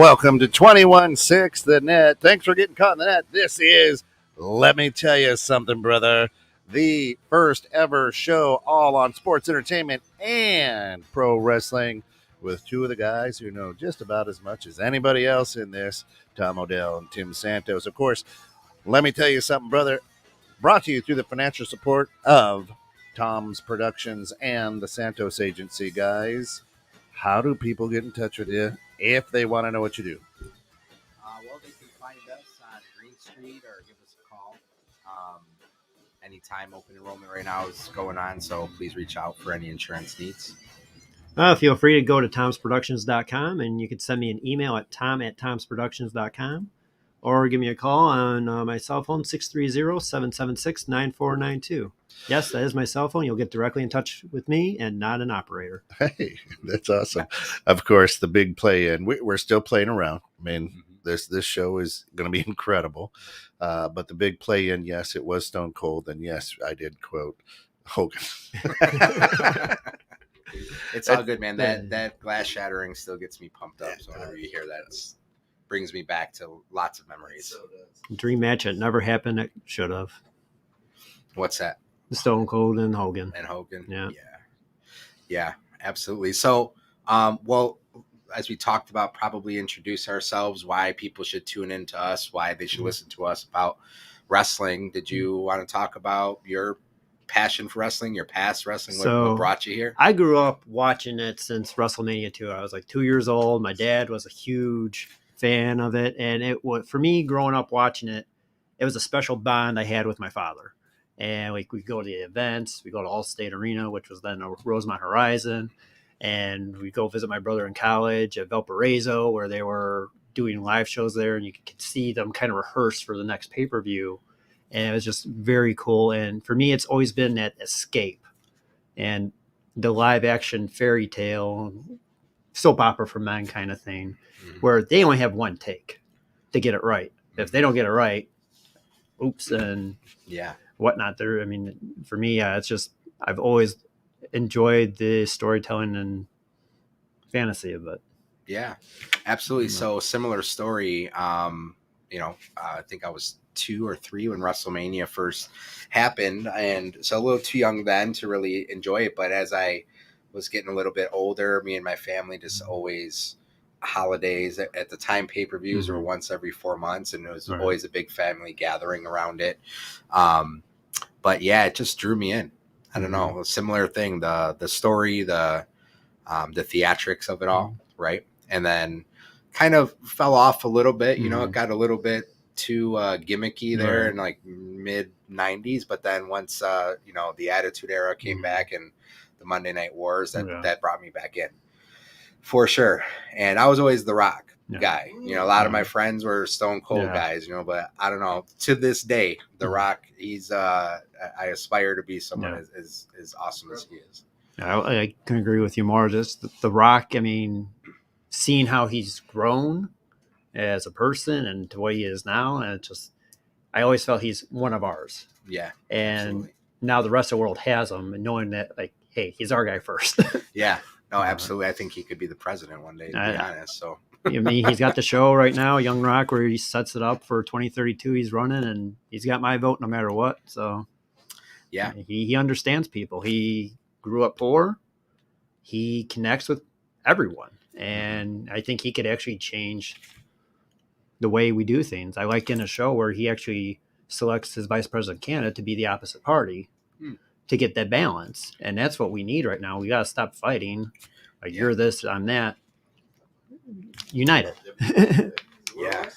welcome to 21-6 The Net. Thanks for getting caught in the net. This is, let me tell you something, brother, the first ever show all on sports entertainment and pro wrestling with two of the guys who know just about as much as anybody else in this, Tom Odell and Tim Santos. Of course, let me tell you something, brother, brought to you through the financial support of Tom's Productions and the Santos Agency, guys. How do people get in touch with you if they want to know what you do? Well, they can find us on Green Street or give us a call. Anytime open enrollment right now is going on, so please reach out for any insurance needs. Feel free to go to tomsproductions.com and you can send me an email at tom@tomsproductions.com or give me a call on my cell phone, 630-776-9492. Yes, that is my cell phone. You'll get directly in touch with me and not an operator. Hey, that's awesome. Of course, the big play-in. We're still playing around. I mean, this show is going to be incredible. But the big play-in, yes, it was Stone Cold. And yes, I did quote Hogan. It's all good, man. That glass shattering still gets me pumped up. So whenever you hear that, it brings me back to lots of memories. Dream match that never happened. It should have. What's that? Stone Cold and Hogan. Yeah, absolutely. So, well, as we talked about, probably introduce ourselves, why people should tune into us, why they should listen to us about wrestling. Did you want to talk about your passion for wrestling, your past wrestling? What brought you here? I grew up watching it since WrestleMania 2. I was like 2 years old. My dad was a huge fan of it. And it was, for me, growing up watching it, it was a special bond I had with my father. And we go to the events. We go to Allstate Arena, which was then Rosemont Horizon. And we go visit my brother in college at Valparaiso, where they were doing live shows there. And you could see them kind of rehearse for the next pay-per-view. And it was just very cool. And for me, it's always been that escape. And the live action fairy tale, soap opera for men kind of thing, where they only have one take to get it right. If they don't get it right, oops, and whatnot. There, I mean, for me, it's just I've always enjoyed the storytelling and fantasy of it. Yeah, absolutely. So similar story. I think I was 2 or 3 when WrestleMania first happened, and so a little too young then to really enjoy it. But as I was getting a little bit older, me and my family just always holidays at the time pay-per-views were once every 4 months, and it was always a big family gathering around it. But yeah, it just drew me in. I don't know, a similar thing, the story, the theatrics of it all, right? And then kind of fell off a little bit, it got a little bit too gimmicky there in like mid 90s, but then once the Attitude Era came back and the Monday Night Wars, that brought me back in for sure. And I was always the Rock guy. A lot of my friends were Stone Cold guys, but I don't know, to this day, the Rock, he's I aspire to be someone as awesome as he is. I can agree with you more. Just the Rock, I mean, seeing how he's grown as a person and to what he is now, and it's just, I always felt he's one of ours. Yeah. And absolutely. Now the rest of the world has him, and knowing that, like, hey, he's our guy first. Yeah. No, absolutely. I think he could be the president one day, to be honest. So I mean, he's got the show right now, Young Rock, where he sets it up for 2032. He's running, and he's got my vote no matter what. So yeah, he understands people. He grew up poor. He connects with everyone, and I think he could actually change the way we do things. I like in a show where he actually selects his vice president candidate to be the opposite party to get that balance. And that's what we need right now. We got to stop fighting. Like, you're this, I'm that. United. Yeah.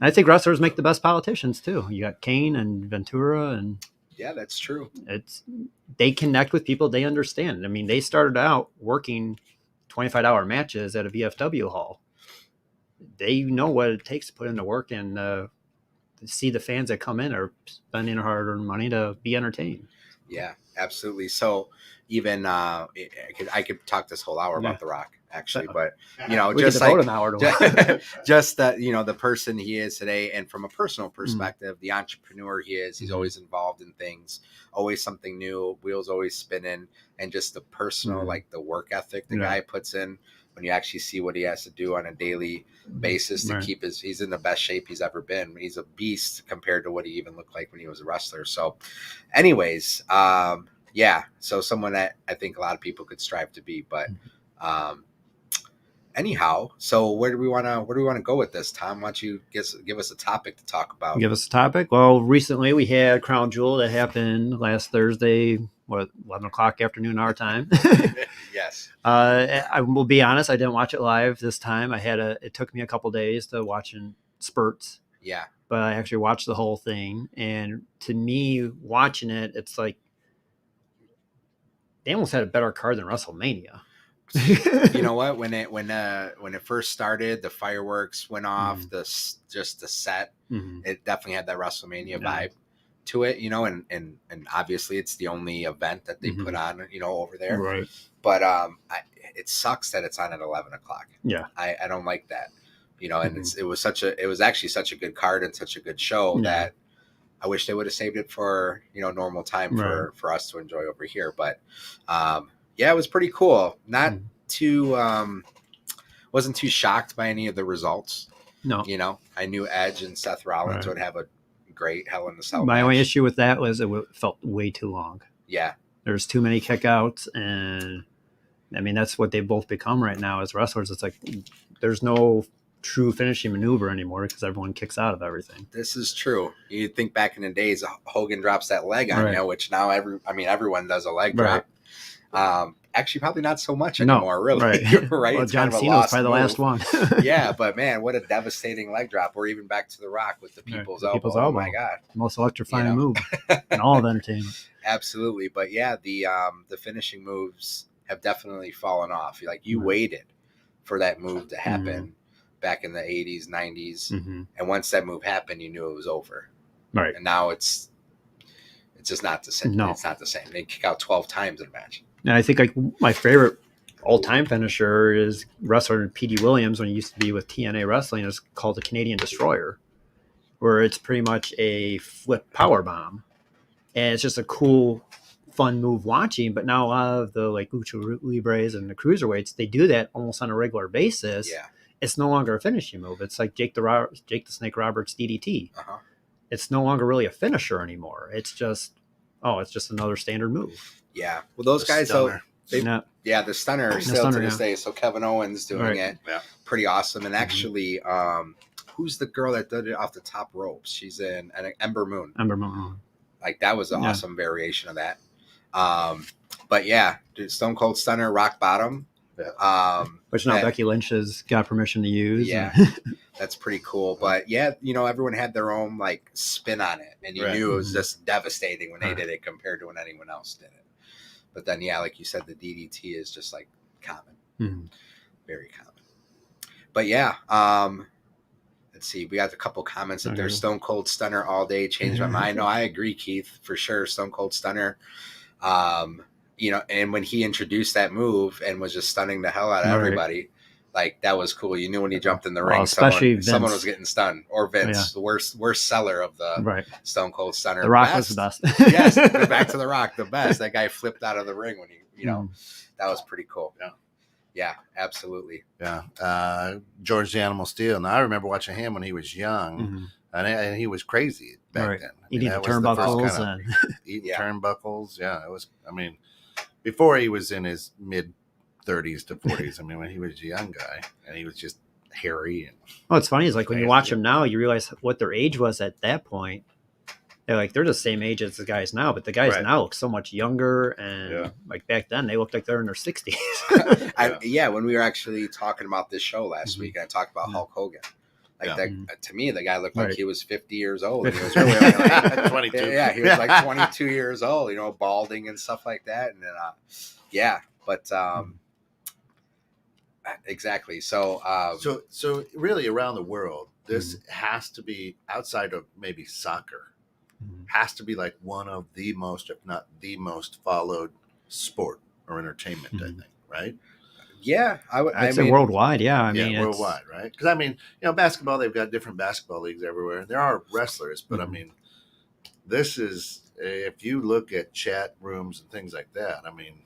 I think wrestlers make the best politicians too. You got Kane and Ventura, and yeah, that's true. They connect with people they understand. I mean, they started out working 25-hour matches at a VFW hall. They know what it takes to put in the work and see the fans that come in are spending hard-earned money to be entertained. Yeah, absolutely. So even I could talk this whole hour about The Rock, actually, but just like an hour just that, the person he is today, and from a personal perspective, the entrepreneur he is, he's always involved in things, always something new, wheels always spinning, and just the personal, like the work ethic the guy puts in. when you actually see what he has to do on a daily basis to keep he's in the best shape he's ever been. He's a beast compared to what he even looked like when he was a wrestler. So anyways, yeah, so someone that I think a lot of people could strive to be, but anyhow, so where do we want to go with this, Tom? Why don't you give us a topic to talk about? Give us a topic. Well, recently we had Crown Jewel that happened last Thursday, 11 o'clock afternoon our time. Yes. I will be honest, I didn't watch it live this time. It took me a couple days to watch in spurts. Yeah. But I actually watched the whole thing, and to me, watching it, it's like they almost had a better card than WrestleMania. You know what? When it first started, the fireworks went off. Just the set, it definitely had that WrestleMania vibe to it. You know, and obviously it's the only event that they put on. You know, over there. Right. But it sucks that it's on at 11 o'clock. Yeah. I don't like that. You know, and it was actually such a good card and such a good show that I wish they would have saved it for, you know, normal time for us to enjoy over here. But yeah, it was pretty cool. Not too wasn't too shocked by any of the results. No. You know, I knew Edge and Seth Rollins would have a great Hell in the Cell My match. only issue with that was it felt way too long. Yeah. There's too many kickouts, and I mean that's what they both become right now as wrestlers. It's like there's no true finishing maneuver anymore because everyone kicks out of everything. This is true. You think back in the days, Hogan drops that leg on you, which now everyone does a leg drop. Actually, probably not so much anymore, really. Right? Well, it's John kind of Cena was probably the last one. Yeah, but man, what a devastating leg drop. Or even back to The Rock with the people's elbow. Oh my God. Most electrifying move in all of entertainment. Absolutely. But yeah, the finishing moves have definitely fallen off. Like you waited for that move to happen back in the 80s, 90s. And once that move happened, you knew it was over. Right. And now it's just not the same. No. It's not the same. They kick out 12 times in a match. And I think like my favorite all-time finisher is wrestler P.D. Williams when he used to be with TNA Wrestling. It's called the Canadian Destroyer, where it's pretty much a flip power bomb, and it's just a cool, fun move watching. But now a lot of the like Lucha Libres and the cruiserweights, they do that almost on a regular basis. Yeah, it's no longer a finishing move. It's like Jake the Snake Roberts DDT. It's no longer really a finisher anymore. It's just another standard move. Yeah. Well, those guys, the stunner still to this day. So Kevin Owens doing it. Yeah. Pretty awesome. And actually, who's the girl that did it off the top ropes? She's in Ember Moon. Ember Moon. Like that was an awesome variation of that. But yeah, Stone Cold Stunner, Rock Bottom. Which now Becky Lynch has got permission to use. Yeah. That's pretty cool. But yeah, you know, everyone had their own like spin on it. And you knew it was just devastating when they did it compared to when anyone else did it. But then, yeah, like you said, the DDT is just like common, very common. But yeah, let's see. We got a couple comments that there's Stone Cold Stunner all day. Changed my mind. No, I agree, Keith, for sure. Stone Cold Stunner. You know, and when he introduced that move and was just stunning the hell out of everybody, like that was cool. You knew when he jumped in the ring, someone was getting stunned, or Vince, the worst seller of the Stone Cold Stunner. The Rock was the best. Yes, back to The Rock, the best. That guy flipped out of the ring when he, that was pretty cool. Yeah, absolutely. Yeah, George the Animal Steel. Now I remember watching him when he was young, and he was crazy back then. Eating turnbuckles and eating turnbuckles. Yeah, it was. I mean, before he was in his mid 30s to 40s. I mean, when he was a young guy and he was just hairy. And it's funny is like when you watch them now, you realize what their age was at that point. They're the same age as the guys now, but the guys now look so much younger. And like back then, they looked like they're in their 60s. When we were actually talking about this show last week, I talked about Hulk Hogan. Like that, to me, the guy looked like he was 50 years old. And he was really like 22. Yeah, he was like 22 years old. You know, balding and stuff like that. And then, but. Exactly. So really around the world, this has to be outside of maybe soccer, has to be like one of the most, if not the most followed sport or entertainment, I think, right? Yeah. I'd say worldwide. Yeah. I mean, worldwide, right? Because I mean, basketball, they've got different basketball leagues everywhere. There are wrestlers, but I mean, this is, if you look at chat rooms and things like that, I mean,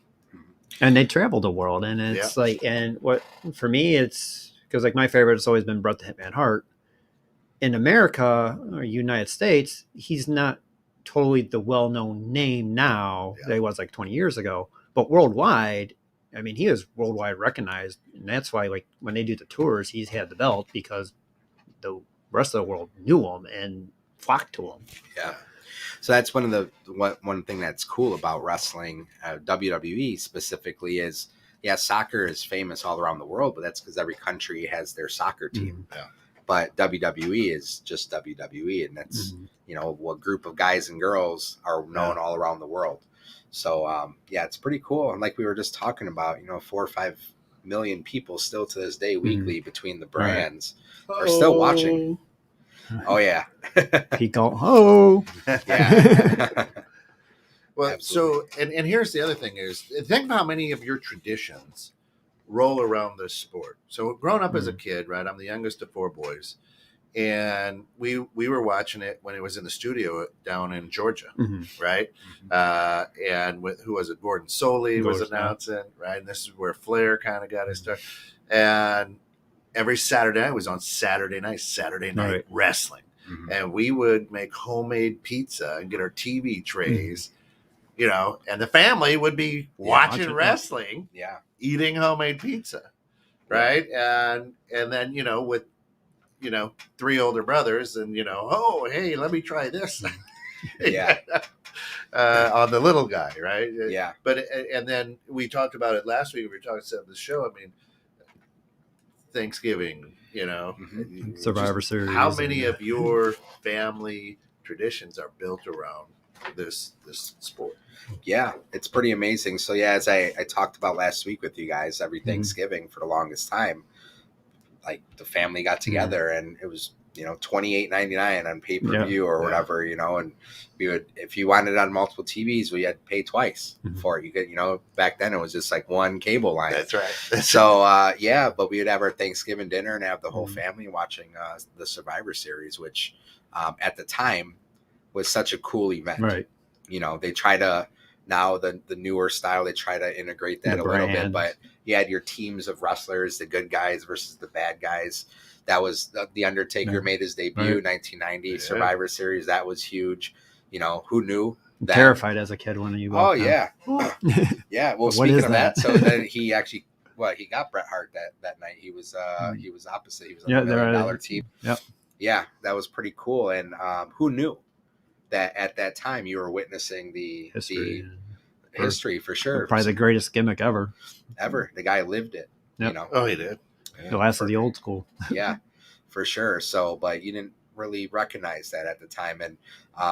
And they travel the world, and it's like, and what for me, it's because like my favorite has always been Bret the Hitman Hart. In America or United States, he's not totally the well-known name now that he was like 20 years ago, but worldwide, I mean, he is worldwide recognized, and that's why like when they do the tours, he's had the belt because the rest of the world knew him and flocked to him. Yeah. So that's one thing that's cool about wrestling, WWE specifically, is soccer is famous all around the world, but that's because every country has their soccer team. Yeah. But WWE is just WWE, and that's a group of guys and girls are known all around the world. So it's pretty cool. And like we were just talking about, 4 or 5 million people still to this day weekly between the brands are still watching. Oh yeah. Pico. Yeah. Well, Absolutely. so and here's the other thing is, think about how many of your traditions roll around this sport. So growing up as a kid, right? I'm the youngest of 4 boys, and we were watching it when it was in the studio down in Georgia, right? And who was it? Gordon Soley was announcing, right? And this is where Flair kind of got his start. And every Saturday night was on Saturday night wrestling. And we would make homemade pizza and get our TV trays, and the family would be watching wrestling, eating homemade pizza, right? And then, with, 3 older brothers and, oh, hey, let me try this. On the little guy, right? Yeah. But, and then we talked about it last week. We were talking about the show. I mean, Thanksgiving, Survivor Series. How many of your family traditions are built around this sport? Yeah, it's pretty amazing. So as I talked about last week with you guys, every Thanksgiving for the longest time, like the family got together and it was, $28.99 on pay-per-view or whatever, and we would, if you wanted it on multiple TVs, we had to pay twice for it. You could, back then it was just like one cable line. That's right. So, but we would have our Thanksgiving dinner and have the whole family watching the Survivor Series, which at the time was such a cool event. Right. They try to, now the newer style, they try to integrate that a little bit, but you had your teams of wrestlers, the good guys versus the bad guys. That was the Undertaker made his debut, 1990 Survivor Series. That was huge. Who knew that? Terrified as a kid when you walked yeah. Yeah. Well, speaking of that, so then he actually, he got Bret Hart that night. He was opposite. He was on the $1 million team. Yep. Yeah. That was pretty cool. And who knew that at that time you were witnessing the history for sure. Probably the greatest gimmick ever. The guy lived it. Yep. Oh, he did. The last of the old school. Yeah, for sure. So, but you didn't really recognize that at the time. And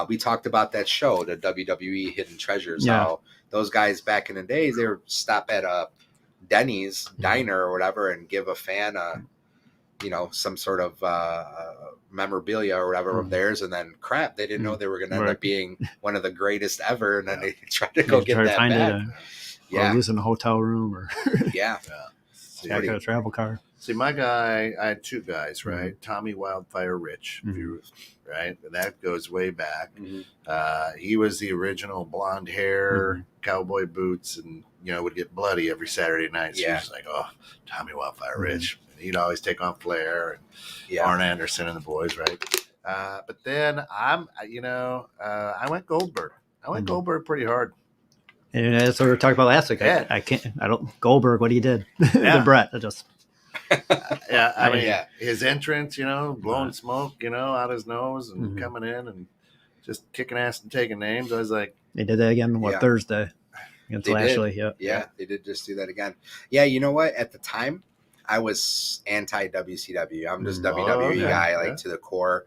we talked about that show, the WWE Hidden Treasures, how those guys back in the days, they would stop at a Denny's diner or whatever and give a fan some sort of memorabilia or whatever of theirs, and then they didn't know they were going to end up being one of the greatest ever, and then they tried to go get that back. Or losing a hotel room or I got a travel car. See, my guy, I had 2 guys, right? Tommy Wildfire Rich, right? And that goes way back. He was the original blonde hair, cowboy boots, and, would get bloody every Saturday night. So he was like, oh, Tommy Wildfire Rich. And he'd always take on Flair and Arn Anderson and the boys, right? But then I went Goldberg. I went Goldberg pretty hard. And that's what we were talking about last week. Goldberg, what he did. The Bret, I mean, his entrance, blowing smoke, out his nose and coming in and just kicking ass and taking names. I was like, they did that again Thursday against Lashley. Yeah, they did just do that again. Yeah, you know what? At the time, I was anti WCW. I'm just WWE guy, to the core,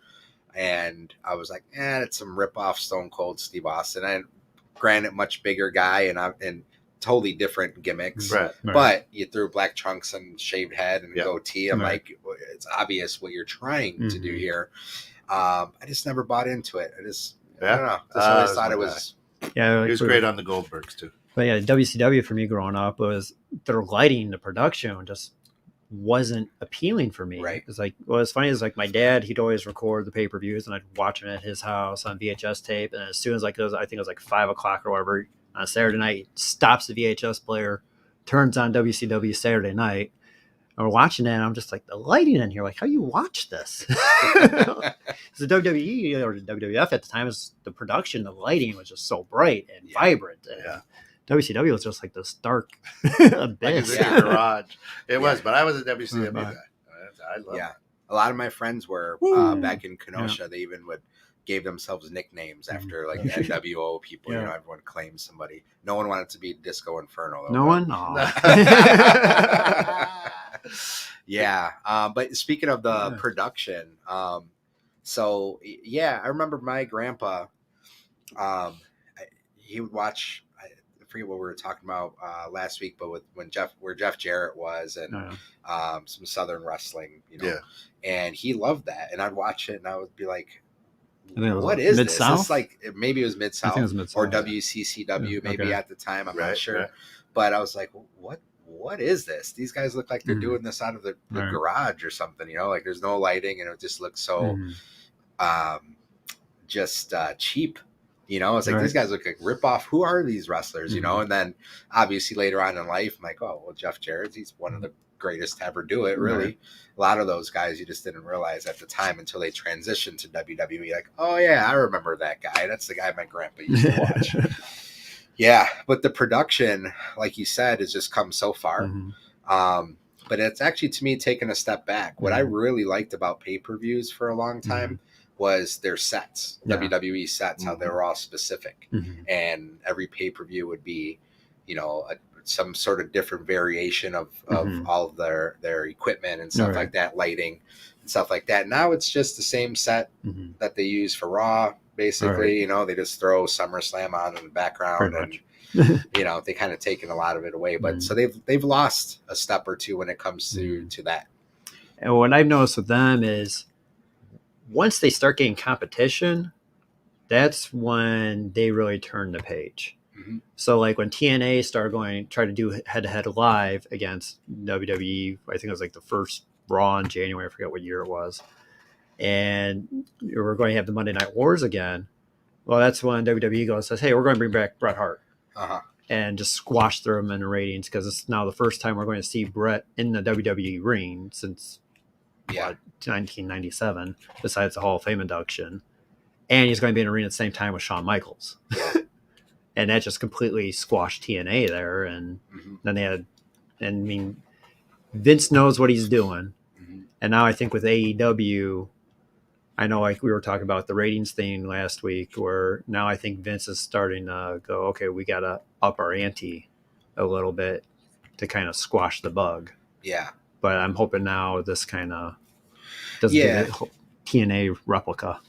and I was like, it's some rip off Stone Cold Steve Austin. And granted, much bigger guy and totally different gimmicks, but you threw black trunks and shaved head and goatee. I'm like, it's obvious what you're trying to do here. I just never bought into it. I don't know. Just always thought it was. Yeah, he was great on the Goldbergs too. But WCW for me growing up was their lighting, the production just wasn't appealing for me. Right. It's like, it's funny is like my dad, he'd always record the pay-per-views and I'd watch them at his house on VHS tape. And as soon as I think it was like 5 o'clock or whatever on Saturday night, he stops the VHS player, turns on WCW Saturday night. And we're watching it, and I'm just like, the lighting in here, like, how you watch this? The WWE or the WWF at the time, is the production, the lighting was just so bright and vibrant. And WCW was just like this dark abyss. Like in your garage. It was, but I was a WCW guy. I love it. A lot of my friends were back in Kenosha. They even gave themselves nicknames after like the NWO people. You know, everyone claims somebody. No one wanted to be Disco Inferno. Though, no one? Oh. But speaking of the production, so I remember my grandpa, he would watch, I forget what we were talking about last week, but where Jeff Jarrett was, and some Southern wrestling, you know, and he loved that, and I'd watch it, and I would be like, what is Mid-South? this? Like, maybe it was Mid-South, or WCCW, maybe at the time, I'm not sure, but I was like, what is this? These guys look like they're doing this out of the garage or something, you know, like there's no lighting, and it just looks so cheap, you know. It's like these guys look like rip-off. Who are these wrestlers, you know? And then obviously later on in life, I'm like, oh, well, Jeff Jarrett, he's one of the greatest to ever do it, really. A lot of those guys you just didn't realize at the time until they transitioned to WWE, like, oh yeah, I remember that guy. That's the guy my grandpa used to watch. But the production, like you said, has just come so far. But it's actually, to me, taken a step back. What I really liked about pay-per-views for a long time was their sets, WWE sets, how they were all specific. And every pay-per-view would be, you know, some sort of different variation of all of their equipment and stuff like that, lighting and stuff like that. Now it's just the same set that they use for Raw, basically. You know, they just throw SummerSlam on in the background, and you know, they kind of taken a lot of it away. But so they've lost a step or two when it comes to that. And what I've noticed with them is once they start getting competition, that's when they really turn the page. So like when TNA started try to do head-to-head live against WWE, I think it was like the first Raw in January, I forget what year it was, and we're going to have the Monday Night Wars again. Well, that's when WWE goes, says, hey, we're going to bring back Bret Hart and just squash through him in the ratings, because it's now the first time we're going to see Bret in the WWE ring since 1997, besides the Hall of Fame induction. And he's going to be in the ring at the same time with Shawn Michaels. And that just completely squashed TNA there. And then they had, and I mean, Vince knows what he's doing. And now I think with AEW, I know, like we were talking about the ratings thing last week, where now I think Vince is starting to go, okay, we got to up our ante a little bit to kind of squash the bug. But I'm hoping now this kind of doesn't get a TNA replica.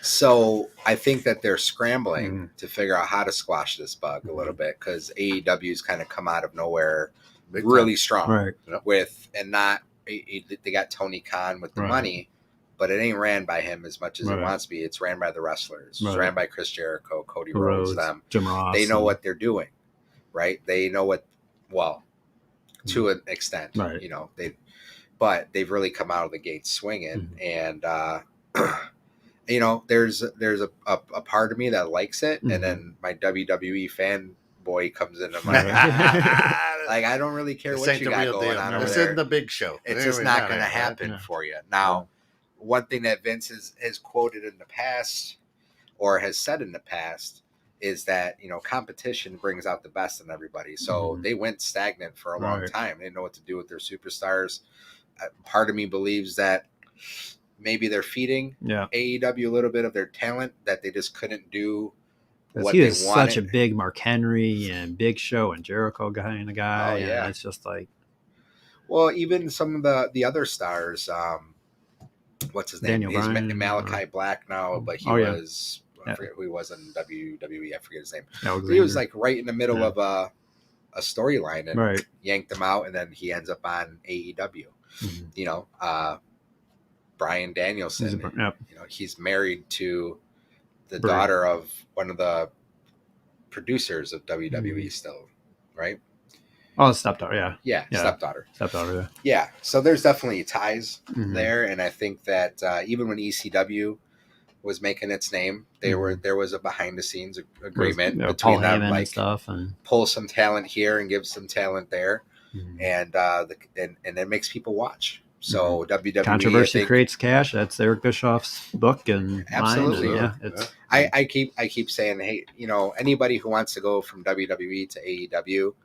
So I think that they're scrambling to figure out how to squash this bug a little bit, because AEW's kind of come out of nowhere really strong with, and not, they got Tony Khan with the money, but it ain't ran by him as much as it wants to be. It's ran by the wrestlers. It's ran by Chris Jericho, Cody Rhodes, them. Jim Ross. They know what they're doing, right? They know what, well, to an extent, you know, but they've really come out of the gate swinging. And, you know, there's a part of me that likes it, and then my WWE fanboy comes in and I'm like, I don't really care what you got going on over there. This isn't the big show. It's just not going to happen for you. Now, one thing that Vince has quoted in the past, or has said in the past, is that, you know, competition brings out the best in everybody. So they went stagnant for a long time. They didn't know what to do with their superstars. Part of me believes that maybe they're feeding AEW a little bit of their talent that they just couldn't do what he they was wanted. Such a big Mark Henry and Big Show and Jericho kind of guy. And it's just like, well, even some of the other stars, what's his name? Daniel He's Bryan, Malachi Black now, but he was, I forget who he was in WWE. I forget his name. He was like right in the middle of a storyline, and yanked him out, and then he ends up on AEW. You know, Bryan Danielson, you know, he's married to the daughter of one of the producers of WWE still, right? Oh, stepdaughter, stepdaughter. Stepdaughter, yeah. So there's definitely ties there, and I think that even when ECW was making its name, there was a behind the scenes agreement between them, like, stuff, and pull some talent here and give some talent there. and it makes people watch. So WWE, Controversy creates cash. That's Eric Bischoff's book and absolutely. mine. And yeah, it's I keep saying, hey, anybody who wants to go from WWE to AEW,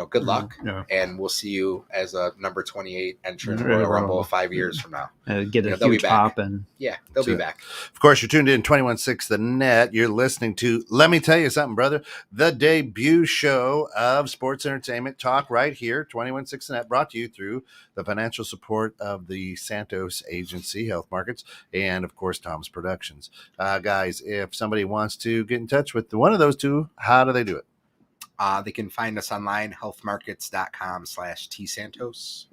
good luck, and we'll see you as a number 28 entrant in Royal Rumble 5 years from now. Get a huge pop, and they'll be back. Of course, you're tuned in 21.6 The Net. You're listening to Let Me Tell You Something, Brother, the debut show of sports entertainment talk right here, 21.6 The Net, brought to you through the financial support of the Santos Agency, Health Markets, and, of course, Tom's Productions. Guys, if somebody wants to get in touch with one of those two, how do they do it? They can find us online, healthmarkets.com/tsantos.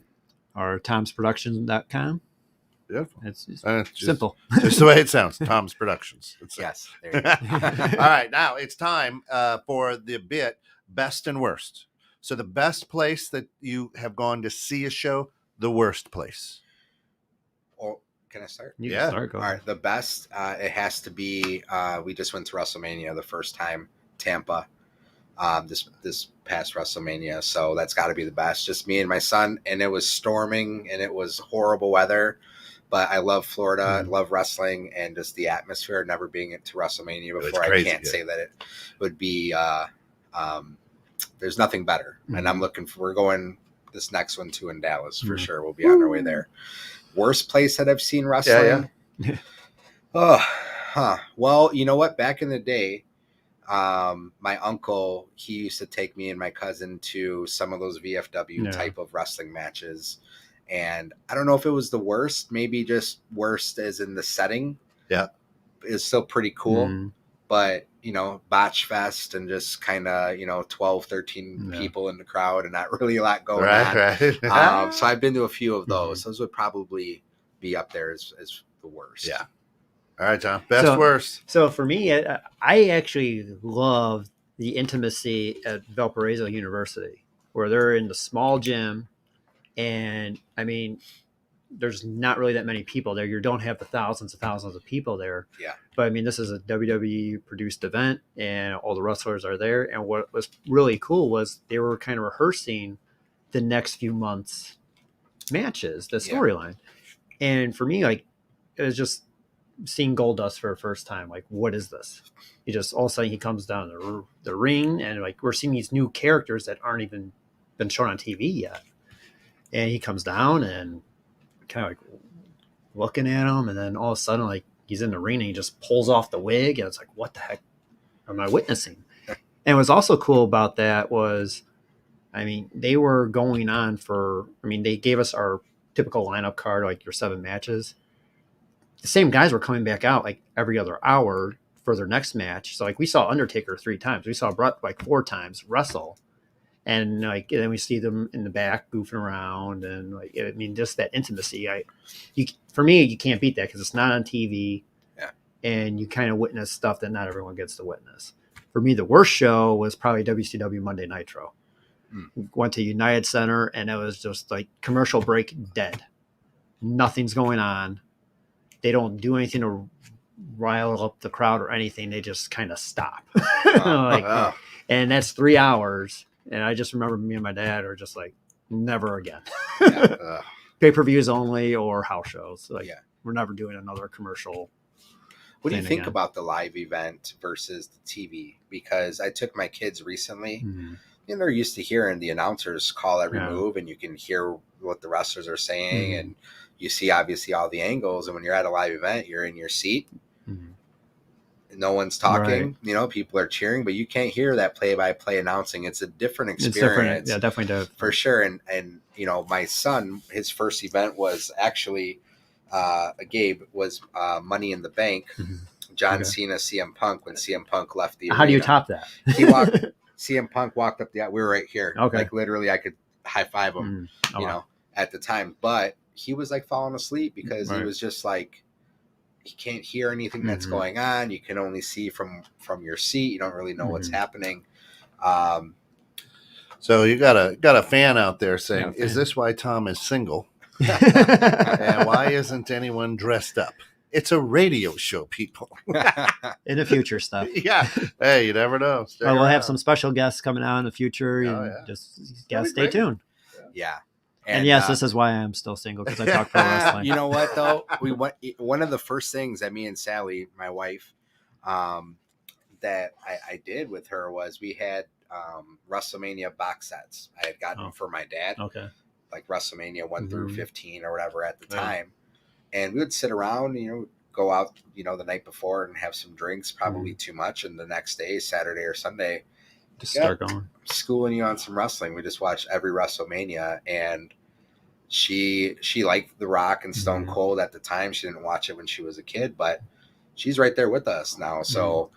Or tomsproductions.com. Beautiful. It's just just simple. Just the way it sounds. Tom's Productions. Yes. There you go. All right. Now it's time for the bit best and worst. So the best place that you have gone to see a show, the worst place. Or can I start? You can start. Go All right. The best, it has to be, we just went to WrestleMania the first time, Tampa. This past WrestleMania, so that's got to be the best. Just me and my son, and it was storming and it was horrible weather, but I love Florida, I love wrestling, and just the atmosphere. Never being to WrestleMania before, I can't say that it would be. There's nothing better, and we're going this next one too in Dallas for sure. We'll be on our way there. Worst place that I've seen wrestling. Well, you know what? Back in the day, my uncle, he used to take me and my cousin to some of those VFW type of wrestling matches. And I don't know if it was the worst, maybe just worst as in the setting. Yeah. It's still pretty cool. But, botch fest and just kind of, 12, 13 people in the crowd and not really a lot going on. Right. So I've been to a few of those. Those would probably be up there as the worst. Yeah. All right, Tom. Best, worst. So for me, I actually love the intimacy at Valparaiso University, where they're in the small gym, and I mean, there's not really that many people there. You don't have the thousands of people there. Yeah. But I mean, this is a WWE produced event, and all the wrestlers are there. And what was really cool was they were kind of rehearsing the next few months' matches, the storyline. And for me, like, it was just seeing Goldust for the first time. Like, what is this? He just all of a sudden he comes down the ring, and like we're seeing these new characters that aren't even been shown on TV yet. And he comes down and kind of like looking at him, and then all of a sudden, like, he's in the ring and he just pulls off the wig, and it's like, what the heck am I witnessing? And what's also cool about that was, I mean, they were going on they gave us our typical lineup card, like your 7 matches. The same guys were coming back out like every other hour for their next match. So like we saw Undertaker 3 times. We saw Brett like 4 times wrestle. And then we see them in the back goofing around, and like, I mean, just that intimacy. For me, you can't beat that because it's not on TV, and you kind of witness stuff that not everyone gets to witness. For me, the worst show was probably WCW Monday Nitro. Went to United Center, and it was just like commercial break, dead. Nothing's going on. They don't do anything to rile up the crowd or anything. They just kind of stop. And that's 3 hours. And I just remember me and my dad are just like, never again. Pay-per-views only or house shows. We're never doing another commercial. What do you think about the live event versus the TV? Because I took my kids recently, and they're used to hearing the announcers call every move, and you can hear what the wrestlers are saying, and you see obviously all the angles. And when you're at a live event, you're in your seat. No one's talking, people are cheering, but you can't hear that play-by-play announcing. It's a different experience. It's different. Yeah, definitely. For sure. And my son, his first event was actually, Gabe, was Money in the Bank. John Cena, CM Punk, when CM Punk left the arena. How do you top that? CM Punk walked up we were right here. Okay. Like literally I could high five him, at the time. But he was like falling asleep because he was just like, you can't hear anything that's going on. You can only see from your seat. You don't really know what's happening. So you got a fan out there saying, "Is this why Tom is single? And why isn't anyone dressed up?" It's a radio show, people. In the future stuff. Yeah. Hey, you never know. Stick Well, we'll have around. some special guests coming out in the future, Oh, and yeah. just That'd be stay great. tuned. Yeah. And yes, this is why I'm still single, because I talk pro wrestling. You know what though? One of the first things that me and Sally, my wife, that I did with her was we had WrestleMania box sets. I had gotten them for my dad, Okay. like WrestleMania 1 through Mhm. 15 or whatever at the Yeah. time, and we would sit around, go out, the night before and have some drinks, probably too much, and the next day, Saturday or Sunday, Just Yeah. start going. schooling you on some wrestling. We just watched every WrestleMania, and she liked The Rock and Stone Cold at the time. She didn't watch it when she was a kid, but she's right there with us now. So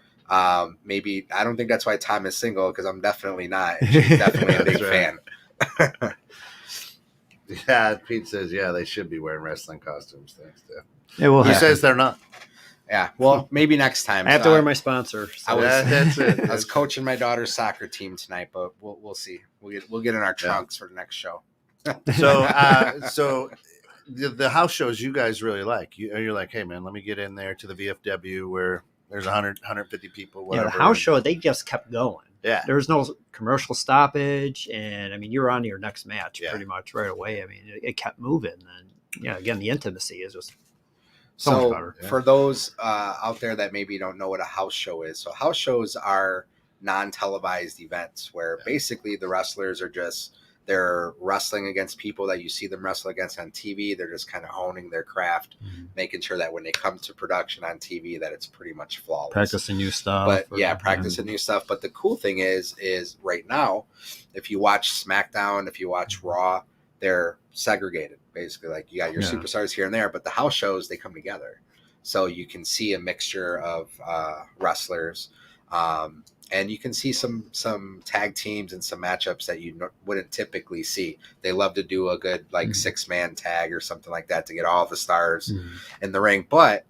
maybe I don't think that's why Tom is single, because I'm definitely not. And she's definitely a big That's fan. Yeah, Pete says, yeah, they should be wearing wrestling costumes. Thanks, Steph. It will He happen. says they're not. Yeah, well, maybe next time. I have to wear my sponsor. I So. was- That's it. I was coaching my daughter's soccer team tonight, but we'll see. We'll get in our trunks for the next show. So the house shows you guys really like. You're like, hey, man, let me get in there to the VFW where there's 100, 150 people, Yeah, whatever. the house show, they just kept going. Yeah. There was no commercial stoppage, and I mean, you're on to your next match Yeah. pretty much right away. I mean, it kept moving, and yeah, again, the intimacy is just so much better. For those out there that maybe don't know what a house show is, so house shows are non-televised events where basically the wrestlers are they're wrestling against people that you see them wrestle against on TV. They're just kind of honing their craft, making sure that when they come to production on TV that it's pretty much flawless. Practicing new stuff. But practicing new stuff. But the cool thing is right now, if you watch SmackDown, if you watch Raw, they're segregated. Basically, like you got your superstars here and there, but the house shows, they come together. So you can see a mixture of wrestlers. And you can see some tag teams and some matchups that you wouldn't typically see. They love to do a good 6-man tag or something like that to get all the stars in the ring. But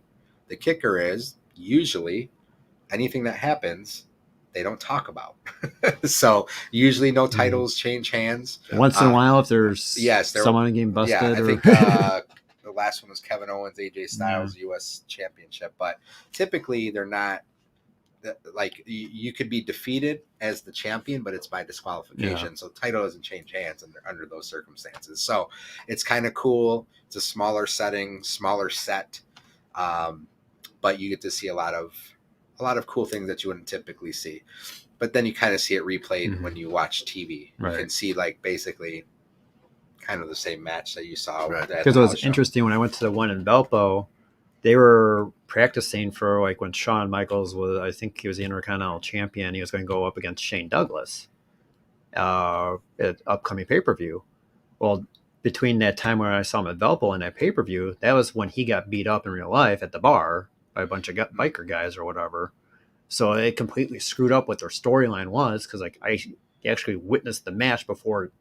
the kicker is usually anything that happens, they don't talk about. So usually no titles change hands. Once in a while, if there's someone getting busted. Yeah, I or... think the last one was Kevin Owens, AJ Styles, U.S. Championship. But typically they're not. Like you could be defeated as the champion, but it's by disqualification. So title doesn't change hands under those circumstances. So it's kind of cool. It's a smaller setting, smaller set, but you get to see a lot of cool things that you wouldn't typically see. But then you kind of see it replayed when you watch TV. Right. You can see basically kind of the same match that you saw. Because it was interesting when I went to the one in Valpo. They were practicing for when Shawn Michaels was, I think he was the Intercontinental Champion. He was going to go up against Shane Douglas at upcoming pay-per-view. Well, between that time where I saw him at Valpo and that pay-per-view, that was when he got beat up in real life at the bar by a bunch of biker guys or whatever. So it completely screwed up what their storyline was, because I actually witnessed the match before it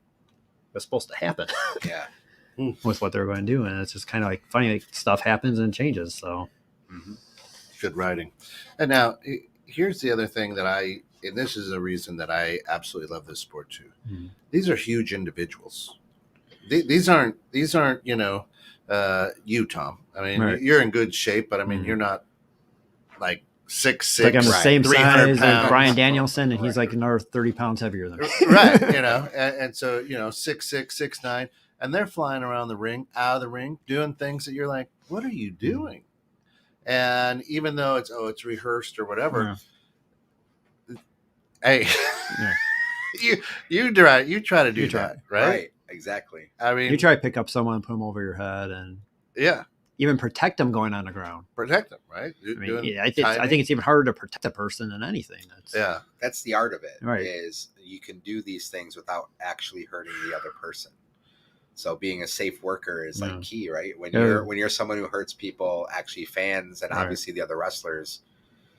was supposed to happen. Yeah. With what they're going to do, and it's just kind of funny, stuff happens and changes. So good writing. And now here's the other thing that and this is the reason that I absolutely love this sport too. These are huge individuals. These aren't you, Tom. I mean, you're in good shape, but I mean, you're not like 6'6", like I'm the same size as Bryan pounds. Danielson, and he's like another 30 pounds heavier than me. Right, and so 6'6", 6'9", and they're flying around the ring, out of the ring, doing things that you're like, what are you doing? And even though it's rehearsed or whatever, hey, you try to do that, right? Exactly. I mean, you try to pick up someone, put them over your head, and even protect them going on the ground. Protect them, right? I think it's even harder to protect a person than anything. That's the art of it. Right. Is you can do these things without actually hurting the other person. So being a safe worker is key, right? When you're someone who hurts people, actually fans and obviously the other wrestlers,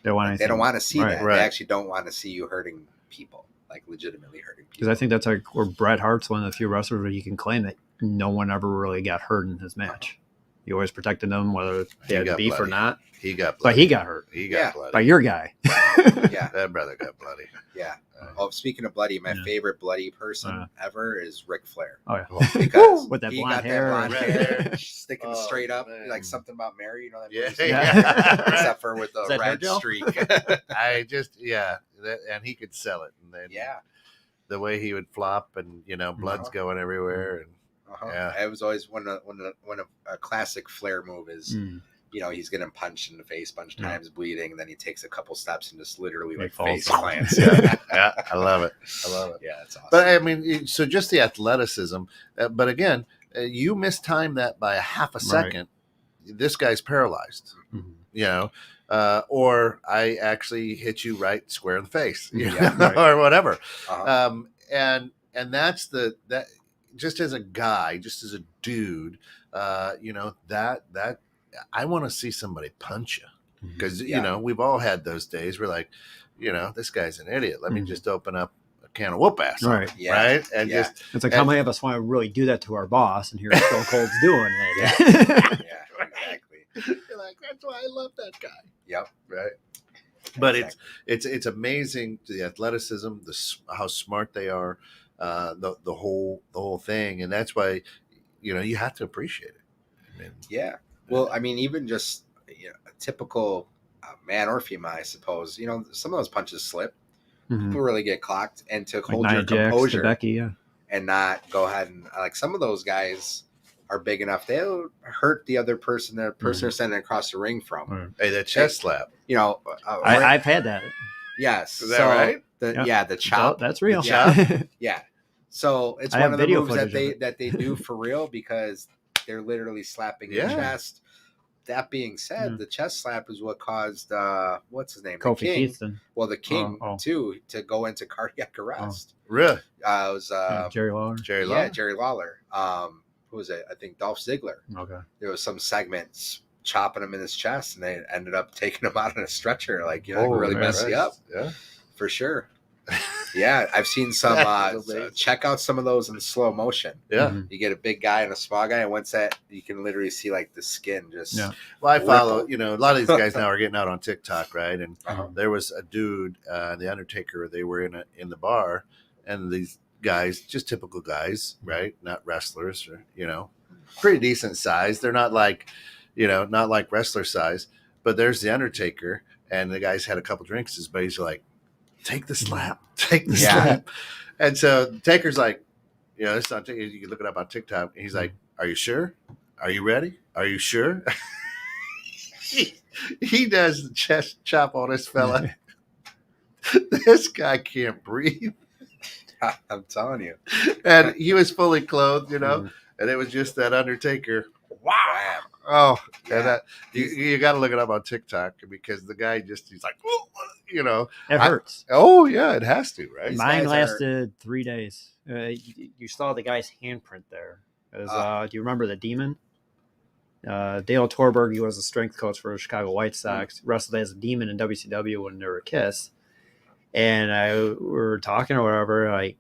they don't want to see that. Right. They actually don't want to see you hurting people, like legitimately hurting people. Because I think that's where Bret Hart's one of the few wrestlers where you can claim that no one ever really got hurt in his match. He always protected them, whether they had got beef or bloody. not. He got But bloody. he got hurt He got Yeah. bloody. by your guy. Yeah. That brother got bloody. Yeah. Oh, speaking of bloody, my Yeah. favorite bloody person ever is Ric Flair. Oh yeah, Because with that he blonde got hair. that blonde hair sticking Oh, straight up, man. like something about Mary. You know that Yeah, movie? yeah. Except for with the Is that her, red Joe? streak. And he could sell it. And then Yeah. the way he would flop, and blood's going everywhere, and yeah. It was always one of a classic Flair move is, Mm. He's getting punched in the face a bunch of Yeah. times, bleeding, and then he takes a couple steps and just literally He like falls face down. plants. Yeah, I love it. Yeah, it's awesome. But I mean, so just the athleticism. But again, you mistime that by a half a second. This guy's paralyzed. Mhm. Or I actually hit you right square in the face, Yeah, or whatever. Uh-huh. And that's that. Just as a guy, just as a dude, that I want to see somebody punch you, because we've all had those days where like, this guy's an idiot. Let me just open up a can of whoop ass, Right. right? And Yeah. just It's like how many of us want to really do that to our boss, and here Stone Cold's doing it. Yeah, exactly. you're like, that's why I love that guy. Yep. Right. But Exactly. it's amazing, the athleticism, how smart they are, the whole thing, and that's why you have to appreciate it. I mean, Yeah. Well, I mean, even just a typical man or female, I suppose. Some of those punches slip. Mhm. People really get clocked, and to Like hold Nia your Jax to composure Becky, yeah. and not go ahead and like some of those guys are big enough they'll hurt the other person. The person they're standing across the ring from. Right. hey, that chest slap. I've had that. Yes. Is that right? The chop. That's real. Yeah. So it's I one have of the video moves that footage of they do for real, because they're literally slapping your Yeah. chest. That being said, Yeah. the chest slap is what caused what's his name? Kofi The King. Kingston. Well, the King Oh. too, to go into cardiac arrest. Really, It was Jerry Lawler. Jerry Lawler? Jerry Lawler. Who was it? I think Dolph Ziggler. Okay. There was some segments chopping him in his chest, and they ended up taking him out on a stretcher. Like, it Holy really mess you up Yeah. for sure. Yeah, I've seen some. That is amazing. Check out some of those in slow motion. Yeah. Mhm. You get a big guy and a small guy, and once that, you can literally see like the skin just. Yeah. Well, I follow. Ripple. A lot of these guys now are getting out on TikTok, right? And Uh-huh. there was a dude, the Undertaker. They were in the bar, and these guys, just typical guys, right? Not wrestlers, or pretty decent size. They're not like, not like wrestler size. But there's the Undertaker, and the guys had a couple drinks. His buddies are like, "Take the slap, take the Yeah. slap." And so Taker's like, it's on. You can look it up on TikTok. And he's like, "Are you sure? Are you ready? Are you sure?" he does the chest chop on this fella. This guy can't breathe, I'm telling you. and he was fully clothed, Mhm. and it was just that Undertaker. Wow. Oh, Yeah. and you got to look it up on TikTok, because the guy he's like, It hurts. oh yeah, it has to, right? These Mine guys lasted 3 days. You saw the guy's handprint there. It was, do you remember the Demon? Dale Torberg, he was a strength coach for the Chicago White Sox, wrestled as a Demon in WCW when they were Kiss. And we were talking or whatever. I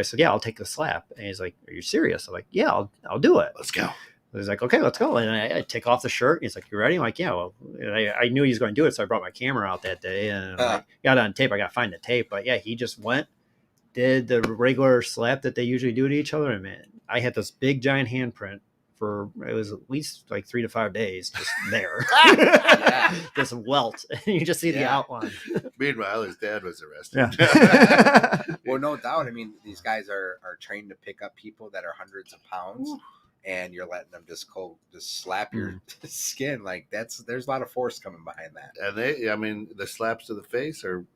said, "Yeah, I'll take the slap." And he's like, "Are you serious?" I'm like, "Yeah, I'll do it." Let's go. He's like, "Okay, let's go." And I take off the shirt. He's like, "You ready?" I'm like, "Yeah." Well, and I knew he was going to do it, so I brought my camera out that day and I got it on tape. I got to find the tape, but yeah, he just went, did the regular slap that they usually do to each other, and man, I had this big giant handprint for it was at least like 3 to 5 days just there. Yeah. This welt, and you just see the Yeah. outline. Meanwhile, his dad was arrested. Yeah. Well, no doubt. I mean, these guys are trained to pick up people that are hundreds of pounds, and you're letting them just slap your skin. Like there's a lot of force coming behind that. And the slaps to the face are.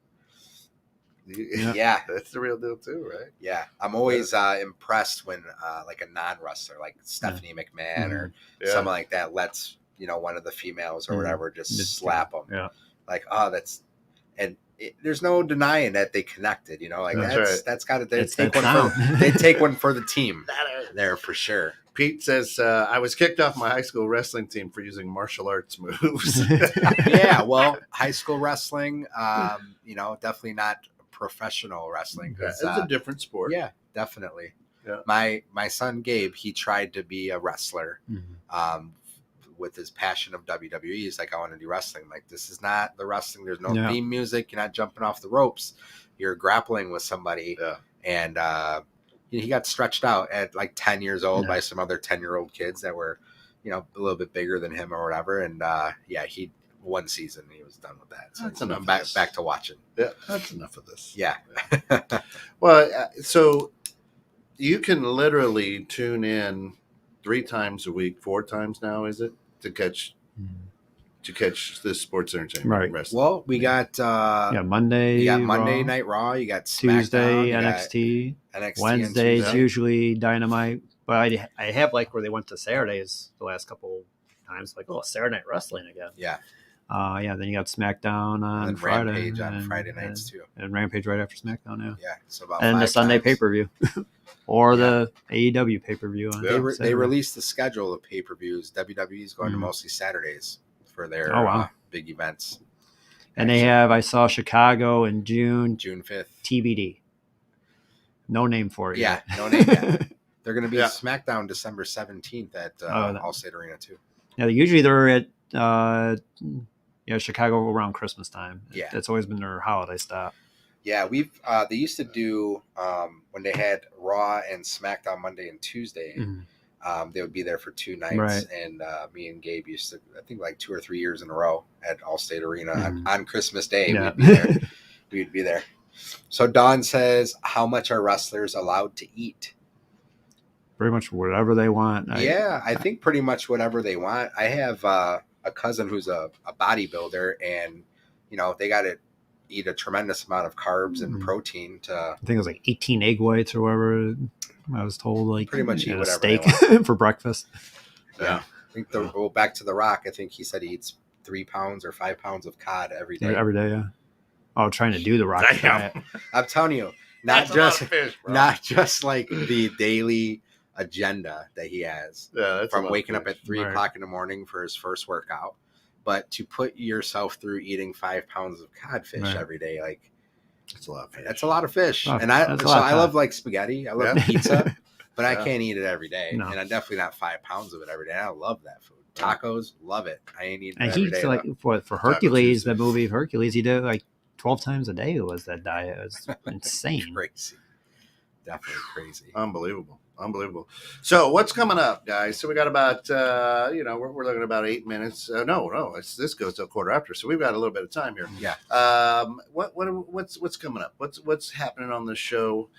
Yeah. That's the real deal too, right? Yeah, I'm always impressed when like a non-wrestler like Stephanie McMahon or someone like that lets one of the females or whatever just slap them. Yeah, like that's there's no denying that they connected. Like that's got to they take one for the team there for sure. Pete says, I was kicked off my high school wrestling team for using martial arts moves. Yeah, well, high school wrestling, definitely not professional wrestling. It's a different sport. Yeah, definitely. Yeah. My son Gabe, he tried to be a wrestler. with his passion of WWE, he's like, I want to do wrestling. Like, this is not the wrestling. There's no Yeah. theme music. You're not jumping off the ropes. You're grappling with somebody. Yeah. And he got stretched out at like 10 years old Yeah. by some other 10-year-old kids that were, a little bit bigger than him or whatever. And he one season he was done with that. So That's I'm enough back of this. back to watching. Yeah, that's enough of this. Yeah. Well, so you can literally tune in 3 times a week, 4 times now, is it, to catch this sports entertainment? Right. Wrestling. Well, we got Monday. you got Monday Raw, Night Raw, you got Tuesday SmackDown, you got NXT. NXT Wednesdays on Tuesday. usually Dynamite, but I have like where they went to Saturdays the last couple times, like Saturday Night Wrestling again. Yeah. Then you got SmackDown on And Friday, Rampage on Friday nights too. and Rampage right after SmackDown. Yeah, Yeah. So about and the 5 Sunday times. pay-per-view or the AEW pay-per-view. On Yeah. They Saturday. released the schedule of pay-per-views. WWE's going to Mhm. mostly Saturdays for their Oh, wow. big events. And they have, I saw Chicago in June, June 5th. TBD. No name for it. Yeah, yet. no name yet. They're going to be Yeah. SmackDown December 17th at that- Allstate Arena too. Yeah, usually they're at Chicago around Christmas time. Yeah. That's always been their holiday stop. Yeah, we've they used to do when they had Raw and SmackDown Monday and Tuesday. They would be there for 2 nights, Right. and me and Gabe used to, I think, like 2 or 3 years in a row at Allstate Arena Mhm. on Christmas Day. Yeah. We'd be there. We'd be there. So Dawn says, "How much are wrestlers allowed to eat?" Pretty much whatever they want. I think pretty much whatever they want. I have a cousin who's a bodybuilder, and they got to eat a tremendous amount of carbs and Mhm. protein to I think it was like 18 egg whites or whatever. I was told, like, Pretty much eat and a whatever they steak for breakfast. Yeah. I think back to The Rock. I think he said he eats 3 pounds or 5 pounds of cod every day. Every day, yeah. Oh, trying to do the rock Damn. diet. I'm telling you, That's a lot of fish, bro. not just like the daily agenda that he has Yeah, that's a from lot of waking up fish. at 3 Right. o'clock in the morning for his first workout, but to put yourself through eating 5 pounds of codfish Right. every day, like That's a lot of fish. that's a lot of fish. Oh, And that's a lot of I cod. love like spaghetti. I love Yeah. pizza, but I Yeah. can't eat it every day. No. And I'm definitely not 5 pounds of it every day. I love that food. Tacos, love it. I ain't eating it And every he, day. like, though. for Hercules, Tuesdays. the movie Hercules, he did like 12 times a day was that diet. It was insane. Crazy. Definitely crazy. Unbelievable. So what's coming up, guys? So we got about we're looking at about 8 minutes. This goes till 1:15, so we've got a little bit of time here. Yeah. What's coming up? What's happening on the show?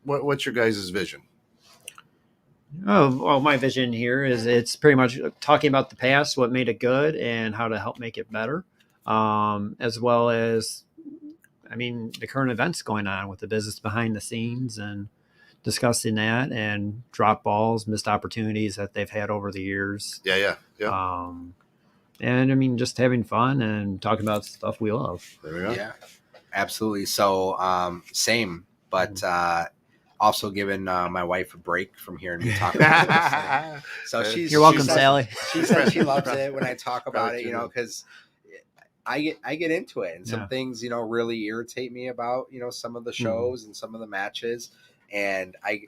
What's your guys' vision? Oh, well, my vision here is it's pretty much talking about the past, what made it good, and how to help make it better, as well as, the current events going on with the business behind the scenes and discussing that and drop balls, missed opportunities that they've had over the years. Yeah. And just having fun and talking about stuff we love. There we go. Yeah, absolutely. So, same, but also giving my wife a break from hearing me talk about wrestling. So You're welcome, she said- Sally. She said she loves it when I talk about Probably it, too. because I get into it, and some Yeah. things really irritate me about some of the shows and some of the matches, and I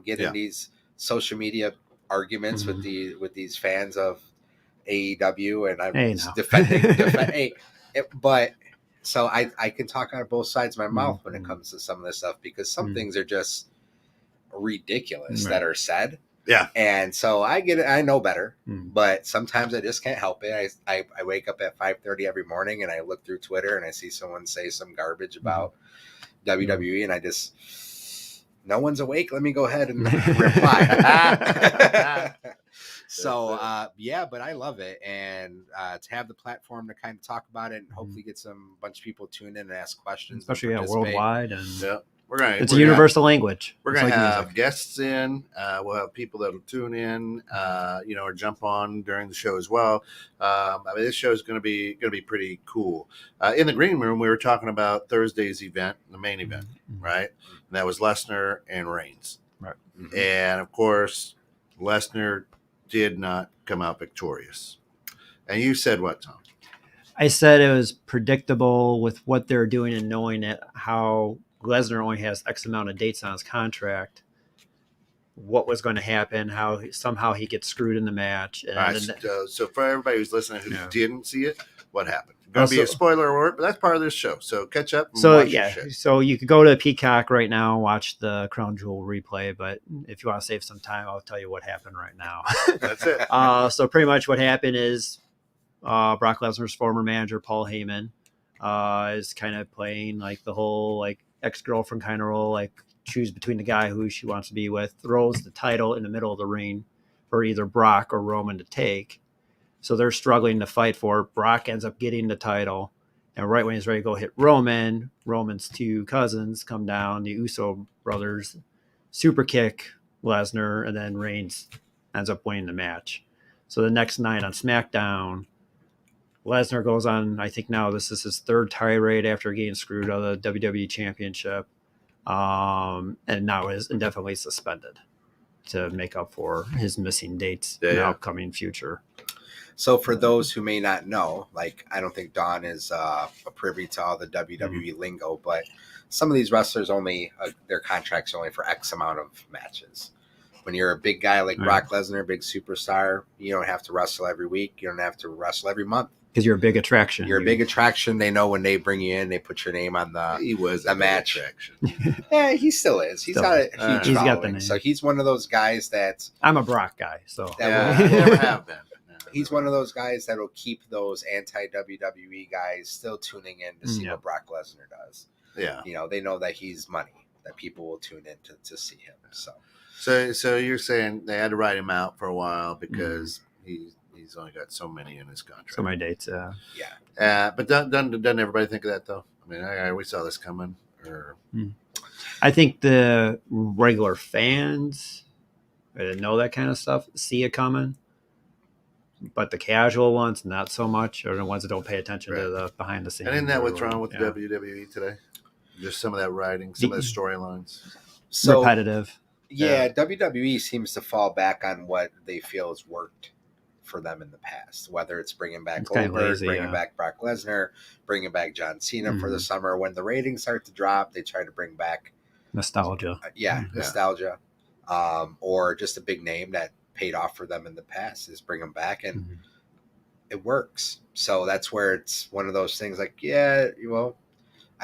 get Yeah. in these social media arguments with these fans of AEW, and I'm Hey, just now. defending. But so I can talk out of both sides of my mouth when it Mhm. comes to some of this stuff, because some Mhm. things are just ridiculous Right. that are said. Yeah. And so I get it. I know better, Mm. but sometimes I just can't help it. I wake up at 5:30 every morning and I look through Twitter and I see someone say some garbage about WWE, and I just, no one's awake. Let me go ahead and reply. So, but I love it. And to have the platform to kind of talk about it and hopefully get some bunch of people tune in and ask questions. and Especially participate. worldwide. And Yeah. it's a universal language. We're It's going to like have music. guests in. We'll have people that'll tune in, or jump on during the show as well. This show is going to be pretty cool. In the green room, we were talking about Thursday's event, the main event, right? And that was Lesnar and Reigns. Right. Mhm. And of course, Lesnar did not come out victorious. And you said what, Tom? I said it was predictable with what they're doing and knowing it, how Lesnar only has X amount of dates on his contract. what was going to happen, how somehow he gets screwed in the match. And All right, so for everybody who's listening who didn't see it, what happened? Going to be a spoiler alert, but that's part of this show. So catch up and watch your shit. So you could go to Peacock right now and watch the Crown Jewel replay, but if you want to save some time, I'll tell you what happened right now. That's it. So pretty much what happened is Brock Lesnar's former manager, Paul Heyman, is kind of playing like the whole like ex-girlfriend kind of role, like choose between the guy who she wants to be with, throws the title in the middle of the ring for either Brock or Roman to take. So they're struggling to fight for it. Brock ends up getting the title. And right when he's ready to go hit Roman, Roman's two cousins come down, the Uso brothers, super kick Lesnar, and then Reigns ends up winning the match. So the next night on SmackDown, Lesnar goes on, I think now this is his third tirade after getting screwed out of the WWE Championship. And now is indefinitely suspended to make up for his missing dates in the upcoming future. So for those who may not know, like I don't think Dawn is a privy to all the WWE lingo, but some of these wrestlers only their contracts are only for X amount of matches. When you're a big guy like Brock Lesnar, big superstar, you don't have to wrestle every week. You don't have to wrestle every month. Because you're a big attraction. You're a big attraction. They know when they bring you in, they put your name on the match. Attraction. Yeah, he still is. He's got a huge he's following. Got the name. So he's one of those guys that I'm a Brock guy. So I never have been. He's one of those guys that will keep those anti-WWE guys still tuning in to see what Brock Lesnar does. Yeah. You know, they know that he's money, that people will tune in to see him. So you're saying they had to write him out for a while because he's only got so many in his contract. So many dates, but doesn't everybody think of that, though? I mean, we saw this coming. I think the regular fans that know that kind of stuff see it coming. But the casual ones, not so much, or the ones that don't pay attention to the behind the scenes. And isn't that what's wrong with the WWE today? Just some of that writing, some of the storylines. So repetitive. Yeah, WWE seems to fall back on what they feel has worked for them in the past, whether it's bringing back Goldberg, bringing back Brock Lesnar, bringing back John Cena for the summer. When the ratings start to drop, they try to bring back nostalgia. Nostalgia, or just a big name that paid off for them in the past is bring them back, and it works. So that's where it's one of those things like, I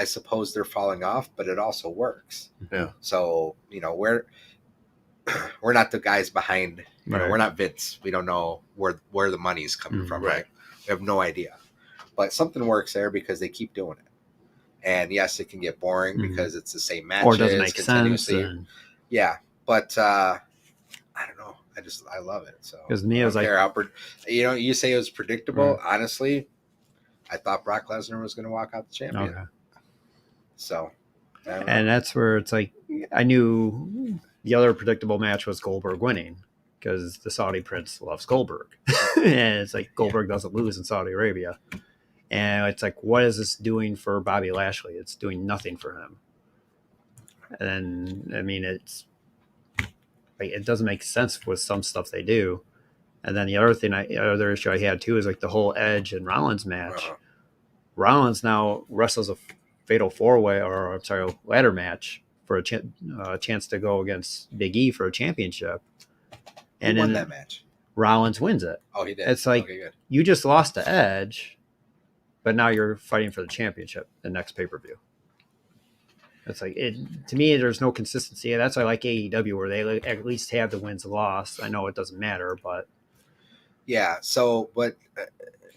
suppose they're falling off, but it also works. Yeah. So, we're not the guys behind, we're not Vince. We don't know where the money's coming from. Right. We have no idea, but something works there because they keep doing it. And yes, it can get boring because it's the same matches. Or it doesn't make sense. Yeah. But, I don't know. I love it. So because me, it was like, you say it was predictable. Honestly, I thought Brock Lesnar was going to walk out the champion. Okay. So, and that's where it's like, I knew the other predictable match was Goldberg winning because the Saudi prince loves Goldberg. And it's like Goldberg doesn't lose in Saudi Arabia. And it's like, what is this doing for Bobby Lashley? It's doing nothing for him. And I mean, it's, like, it doesn't make sense with some stuff they do. And then the other issue I had too is like the whole Edge and Rollins match. Rollins now wrestles a fatal four-way, or I'm sorry, a ladder match for a chance to go against Big E for a championship. And who won that match? Rollins wins it. Oh, he did. It's like, you just lost to Edge, but now you're fighting for the championship the next pay-per-view. It's like, to me, there's no consistency. That's why I like AEW, where they at least have the wins lost. I know it doesn't matter, but so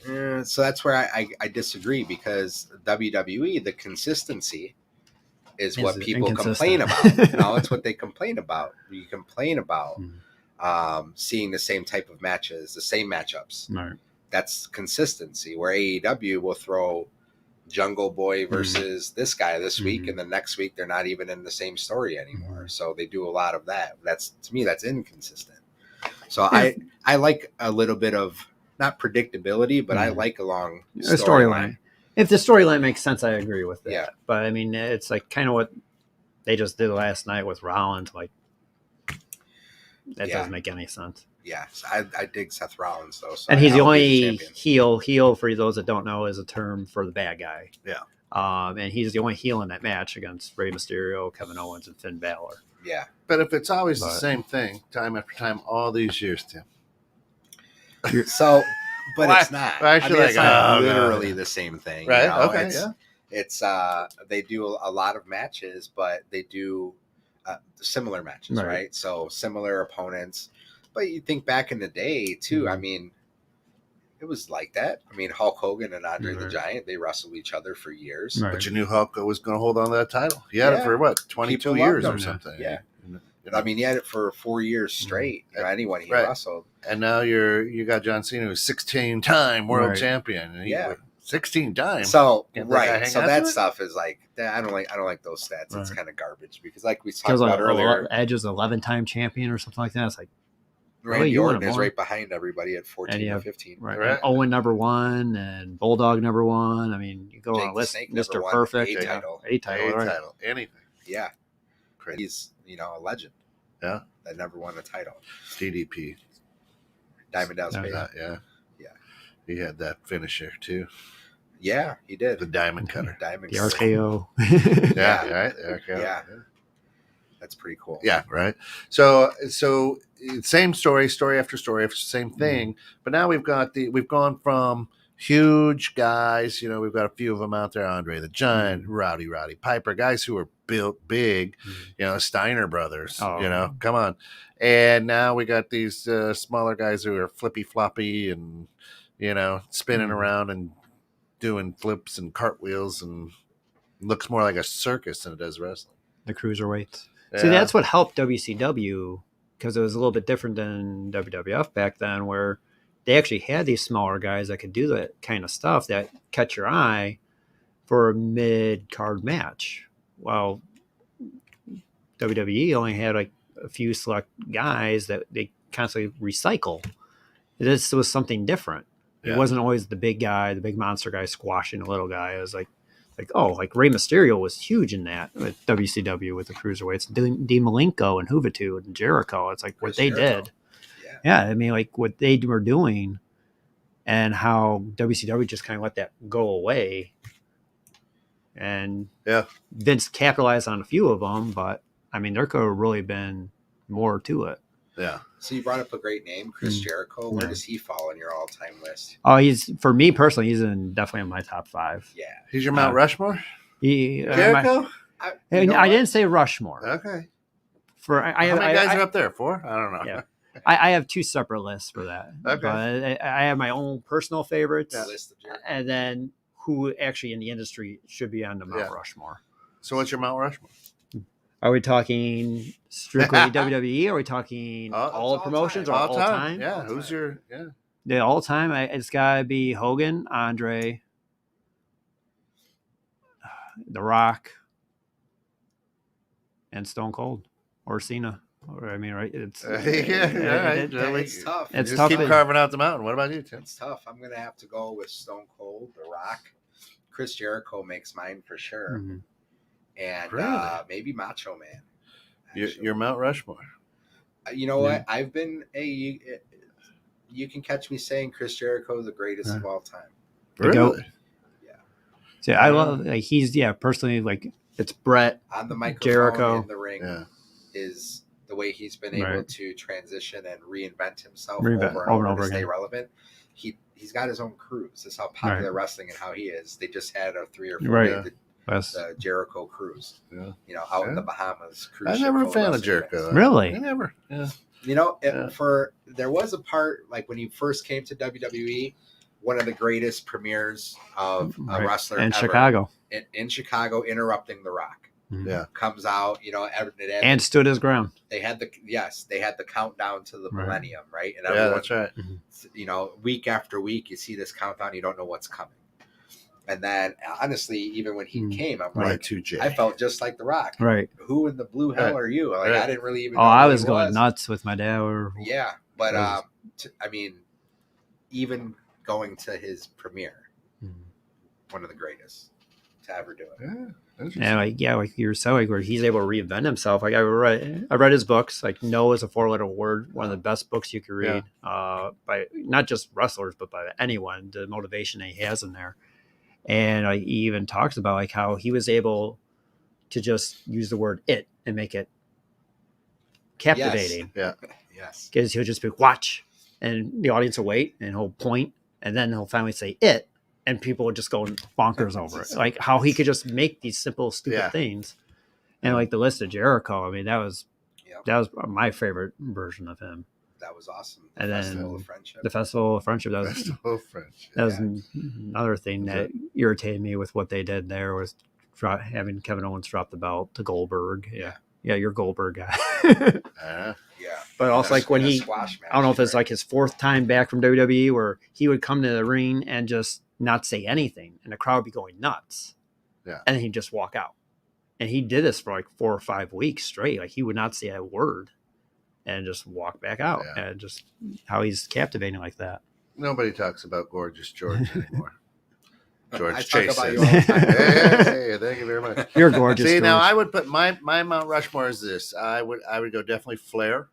that's where I disagree, because WWE, the consistency is what people complain about. No, it's what they complain about. You complain about seeing the same type of matches, the same matchups. Right. That's consistency, where AEW will throw Jungle Boy versus this guy this week, and the next week they're not even in the same story anymore. So they do a lot of that. To me, that's inconsistent. So I like a little bit of, not predictability, but I like a long storyline. If the storyline makes sense, I agree with that. Yeah. But I mean, it's like kind of what they just did last night with Rollins. Like, that doesn't make any sense. Yeah, so I dig Seth Rollins though. So and he's the only heel. Heel, for those that don't know, is a term for the bad guy. Yeah. And he's the only heel in that match against Rey Mysterio, Kevin Owens, and Finn Balor. Yeah. But if it's always the But- same thing, time after time, all these years, Tim. So, but Why- it's not. why should I it's go, not "Oh, literally God." the same thing. Right? You know? Okay, It's, yeah. It's they do a lot of matches, but they do similar matches, Right. right? So similar opponents. But you think back in the day too. I mean, it was like that. I mean, Hulk Hogan and Andre the Right. Giant, they wrestled each other for years. Right. But you knew Hulk was going to hold on to that title. He had it Yeah. for what, 22 People years loved or him. something. Yeah. You know? I mean, he had it for 4 years straight. You know, anyone he Right. wrestled. And now you got John Cena, who's 16-time world Right. champion. And he, Yeah. 16 times. So Can't that guy right, hang so on that to it? stuff is like I don't like those stats. It's Right. kind of garbage because, like we talked Because about like earlier, Edge is 11-time champion or something like that. It's like Randy you Orton wanted is more. right behind everybody at 14 And you or have- 15. right. Right. And Owen number 1 and Bulldog number 1. I mean, you go Jake on a the list. Snake never Mr. won Perfect, a yeah. title. A title, A right? title, anything. Yeah, Crazy. he's a legend. Yeah. That never won a title. DDP. Diamond Dallas Yeah. Page. Yeah. Yeah. He had that finisher too. Yeah, he did. The diamond cutter. Diamond The Cutter. RKO. Yeah, right. Okay. Yeah. That's pretty cool. Yeah, right. So same story after story after same thing. But now we've gone from huge guys. You know, we've got a few of them out there: Andre the Giant, Rowdy Piper, guys who are built big. You know, Steiner brothers. Oh. You know, come on. And now we got these smaller guys who are flippy floppy and spinning around and doing flips and cartwheels and looks more like a circus than it does wrestling. The cruiserweights. Yeah. See, that's what helped WCW because it was a little bit different than WWF back then, where they actually had these smaller guys that could do that kind of stuff that catch your eye for a mid-card match. Well, WWE only had like a few select guys that they constantly recycle. This was something different. Yeah. It wasn't always the big guy, the big monster guy squashing the little guy. It was like Rey Mysterio was huge in that with WCW with the cruiserweights. Dean Malenko and Juventud and Jericho. It's like what Chris they Jericho. did. Yeah. Yeah, I mean, like what they were doing and how WCW just kind of let that go away. And Yeah. Vince capitalized on a few of them, but I mean, there could have really been more to it. Yeah. So you brought up a great name, Chris Jericho. Where Yeah. does he fall on your all-time list? Oh, for me personally, he's definitely in my top 5. Yeah. He's your Mount Rushmore? He, Jericho? I I didn't say Rushmore. Okay. For How many guys are up there? 4? I don't know. Yeah. I have 2 separate lists for that. Okay. But I have my own personal favorites, list of Jericho. and then who actually in the industry should be on the Mount Yeah. Rushmore. So what's your Mount Rushmore? Are we talking strictly WWE? Are we talking all all promotions time. or all time? Yeah. All Who's time. your? Yeah. The all time, it's got to be Hogan, Andre, The Rock, and Stone Cold or Cena. Or, I mean, right? It's Yeah. All right. It's tough. It's Just tough. keep carving out the mountain. What about you, Tim? It's tough. I'm gonna have to go with Stone Cold, The Rock. Chris Jericho makes mine for sure, Mhm. and Really? maybe Macho Man. Your Mount Rushmore. You know what? I've been you can catch me saying Chris Jericho is the greatest of all time. The GOAT. Really? So I love he's personally like it's Brett. On the microphone, Jericho. in the ring, Yeah. is the way he's been able Right. to transition and reinvent himself Reinvent over and over to stay again. relevant. He's got his own cruise. That's how popular wrestling and how he is. They just had a 3 or 4 Right. day That's the Jericho cruise. Yeah. Out in Yeah. the Bahamas. Cruise I'm ship never a full of fan of wrestling Jericho. fans. Really? I never. Yeah. There was a part like when he first came to WWE, one of the greatest premieres of a Right. wrestler in ever Chicago in Chicago, interrupting The Rock. Yeah. Comes out, and stood his ground. they had the countdown to the Right. millennium, right? And Yeah, everyone, that's right. week after week, you see this countdown, you don't know what's coming. And then, honestly, even when he came, I'm like, Y2J. I felt just like The Rock. Right. Who in the blue hell Right. are you? Like, Right. I didn't really even. Oh, know I who was he going nuts with my dad. Yeah, but Was- even going to his premiere, Mhm. one of the greatest to ever do it. Yeah. And like you were saying, where he's able to reinvent himself. Like I read his books. Like No is a 4-letter word. One of the best books you could read by not just wrestlers, but by anyone. The motivation that he has in there, and he even talks about like how he was able to just use the word "it" and make it captivating. Yeah. Yes. Because he'll just be watch, and the audience will wait, and he'll point, and then he'll finally say it, and people will just go bonkers over it. Like how he could just make these simple, stupid things, and like the list of Jericho. I mean, that was my favorite version of him. That was awesome. And then Festival of Friendship. The Festival of Friendship. That was another thing that irritated me with what they did there was having Kevin Owens drop the belt to Goldberg. Yeah, you're Goldberg guy. Yeah. But also like when he, I don't know if it's like his fourth time back from WWE where he would come to the ring and just not say anything and the crowd would be going nuts. Yeah. And then he'd just walk out. And he did this for like 4 or 5 weeks straight. Like he would not say a word and just walk back out. Yeah. And just how he's captivating like that. Nobody talks about Gorgeous George anymore. George I Chase talk about says. you all the time. Hey, thank you very much. You're gorgeous. See, George. now I would put my Mount Rushmore is this. I would go definitely Flair,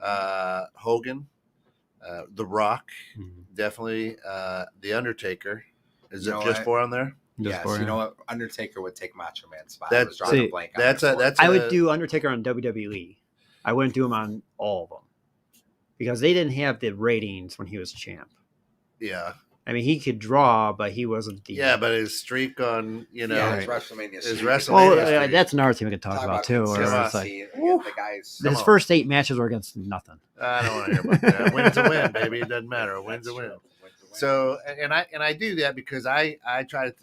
Hogan, The Rock, definitely The Undertaker. Is it just 4 on there? Yes, you know what? Undertaker would take Macho Man's spot. That- I was drawing a blank on That's that a that's. I a- would do Undertaker on WWE. I wouldn't do him on all of them because they didn't have the ratings when he was champ. Yeah, I mean, he could draw, but he wasn't the. yeah, but his streak on his Right. WrestleMania. His streak. WrestleMania Well, streak. that's another thing we could talk about too. Where it's consistency like against the guys. his first 8 matches were against nothing. I don't want to hear about that. Win's a win, baby. It doesn't matter. A win's a win. So, and I do that because I try to,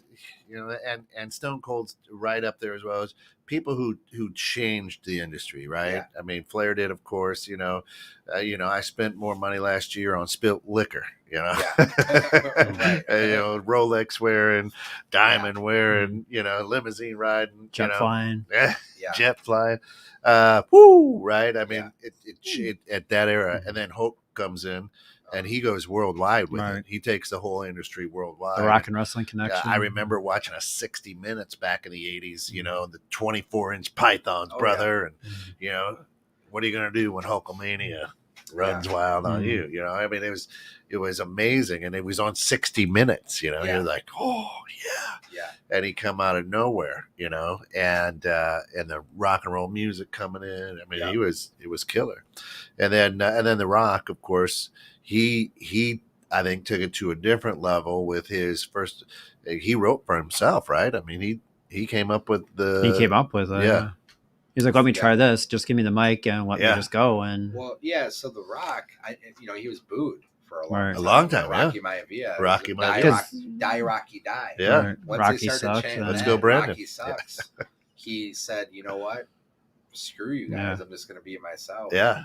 and Stone Cold's right up there as well as people who changed the industry, right? Yeah. I mean, Flair did, of course. I spent more money last year on spilt liquor. Right. Rolex wearing, diamond wearing, limousine riding, Jet flying. jet flying. Woo, right? I mean, it at that era, and then Hulk comes in. And he goes worldwide with it. He takes the whole industry worldwide. The Rock and Wrestling Connection. I remember watching a 60 Minutes back in the 80s, the 24-inch pythons, brother. And, what are you going to do when Hulkamania runs wild on you? I mean, it was amazing. And it was on 60 Minutes, You're like, oh, yeah. And he come out of nowhere, and the rock and roll music coming in. I mean, it was killer. And then The Rock, of course, he I think took it to a different level with his first. He wrote for himself, right? I mean, he came up with the. He came up with it. Yeah. He's like, let me try this. Just give me the mic and let me just go. And so The Rock, he was booed for a long time. Rocky Maivia. Rocky Maivia. Die, Rocky, die. Yeah. Once Rocky they started sucks. Let's go, Brandon. Rocky sucks. He said, you know what? Screw you guys. I'm just going to be myself. Yeah.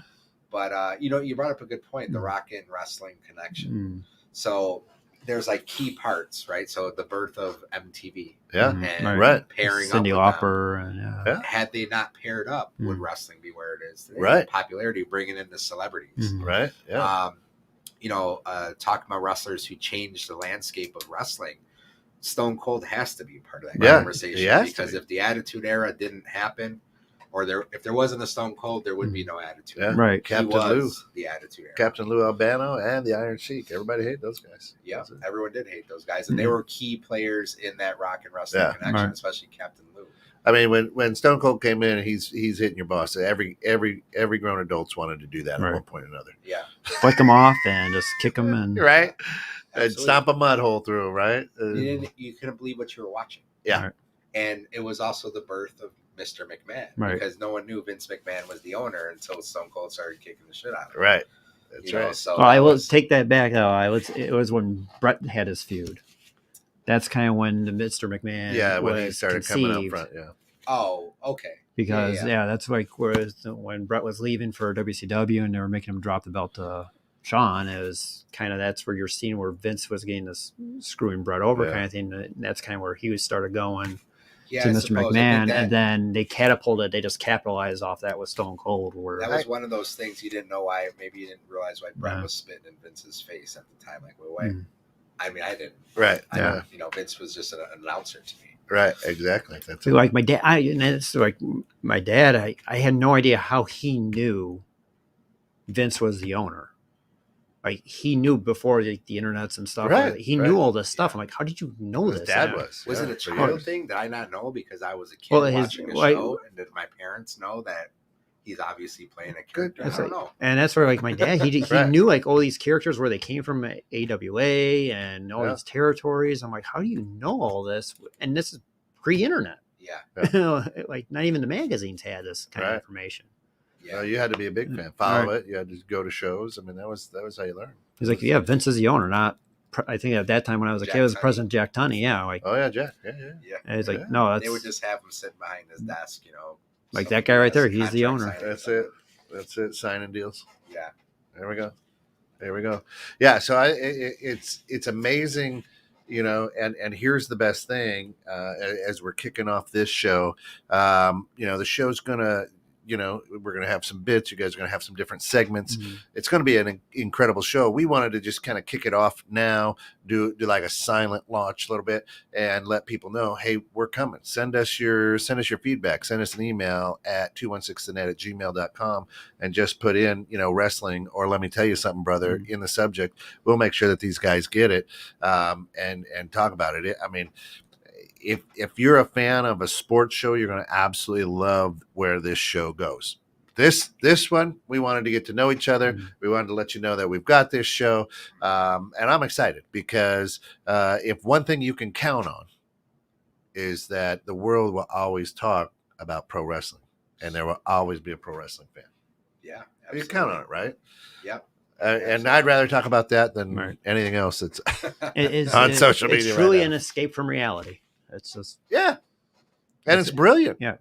But, you brought up a good point, the Rock and Wrestling Connection. So there's like key parts, right? So the birth of MTV. Yeah. And right. pairing Cindy up with Lauper. them. Had they not paired up, would wrestling be where it is today? Right. Popularity, bringing in the celebrities. Right. Yeah. Talking about wrestlers who changed the landscape of wrestling, Stone Cold has to be part of that conversation because if the Attitude Era didn't happen, or if there wasn't a Stone Cold, there would be no Attitude Era. Right. Captain he Lou. was the Attitude Era. Captain Lou Albano and the Iron Sheik. Everybody hated those guys. Yeah, everyone did hate those guys, and they were key players in that Rock and Wrestling Connection, especially Captain Lou. I mean, when Stone Cold came in, he's hitting your boss. Every grown adults wanted to do that at one point or another. Yeah, flick them off and just kick them and right, and stomp a mud hole through. Right, you couldn't believe what you were watching. Yeah, and it was also the birth of Mr. McMahon because no one knew Vince McMahon was the owner until Stone Cold started kicking the shit out of him. Right, that's right. So I will take that back though. It was when Brett had his feud. That's kind of when the Mr. McMahon when he started conceived. coming up front. Yeah. Oh, okay. Because that's like when Brett was leaving for WCW and they were making him drop the belt to Shawn, it was kind of that's where you're seeing where Vince was getting this screwing Brett over kind of thing. And that's kind of where he started going to Mr. McMahon, and then they catapulted. They just capitalized off that with Stone Cold. Where that was one of those things you didn't know why. Maybe you didn't realize why Brett was spitting in Vince's face at the time. Like, wait. I mean, I didn't. Right. Vince was just an announcer to me. Right, exactly. That's like my dad. My dad. I had no idea how he knew Vince was the owner. Like he knew before the internets and stuff. Right, he knew all this stuff. I'm like, how did you know this? His dad was. Was it a child thing? Did I not know because I was a kid watching the show? And did my parents know that he's obviously playing a character. Good. I don't know. And that's where like my dad, he Right. knew like all these characters where they came from AWA and all Yeah. these territories. I'm like, how do you know all this? And this is pre-internet. Yeah. Like not even the magazines had this kind Right. of information. Yeah. You had to be a big fan, follow it. You had to go to shows. I mean, that was how you learned. He's like, yeah, Vince is the owner, not. I think at that time when I was a Jack kid, it was Tunney. President Jack Tunney. Yeah, like, Oh yeah, Jack. Yeah. Yeah. and he's like, Yeah. no, that's They would just have him sitting behind his desk, you know. Like somebody that guy right has there, he's the contract owner. signing That's or it. That's it. Signing deals. something. Yeah. There we go. Yeah. So it's amazing, you know. And here's the best thing. As we're kicking off this show, you know, the show's gonna. You know, we're going to have some bits. You guys are going to have some different segments. Mm-hmm. It's going to be an incredible show. We wanted to just kind of kick it off now, do like a silent launch a little bit, and let people know, hey, we're coming. Send us your feedback. Send us an email at 216thenet@gmail.com and just put in, you know, wrestling or let me tell you something, brother, in the subject. We'll make sure that these guys get it and talk about it. I mean, if you're a fan of a sports show, you're going to absolutely love where this show goes. This one, we wanted to get to know each other. We wanted to let you know that we've got this show, and I'm excited because if one thing you can count on is that the world will always talk about pro wrestling, and there will always be a pro wrestling fan. Yeah. You count on it, right? Yep. And I'd rather talk about that than Right. anything else that's It's, on social media. It's truly right an now. escape from reality. It's just Yeah, and it's brilliant. Yeah.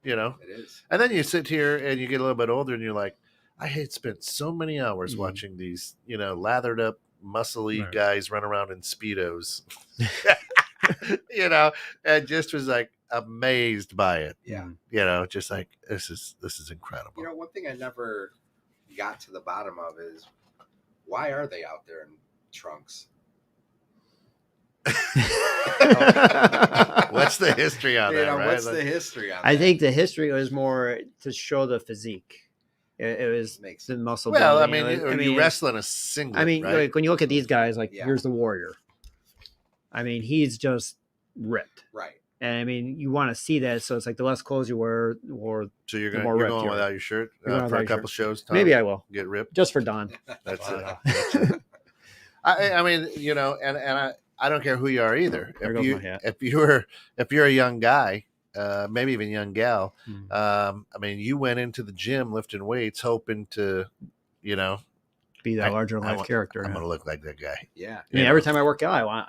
You know, It is. and then you sit here and you get a little bit older and you're like, I had spent so many hours Mhm. watching these, you know, lathered up, muscly Right. guys run around in Speedos, you know, and just was like amazed by it. Yeah. You know, just like, this is incredible. You know, one thing I never got to the bottom of is why are they out there in trunks? What's the history on You that, know, right? what's Like, the history on I that? think the history was more to show the physique. It was Makes the muscle. well, I building. mean, you wrestle in a singlet, I mean, right? like when you look at these guys, like Yeah. here's the Warrior. I mean, he's just ripped, Right. and I mean, you want to see that. So it's like the less clothes you wear, or So you're the going more ripped going you are. without your shirt You're going for a without your couple shows. Tom? maybe I will get ripped. just for Don. That's it. Wow. That's it. I mean, you know, and I don't care who you are either. There goes my hat. If you're a young guy, maybe even young gal, Hmm. I mean, you went into the gym lifting weights, hoping to, you know, Be that larger I life want- character. I'm yeah. going to look like that guy. Yeah. I mean, every time I work out, I want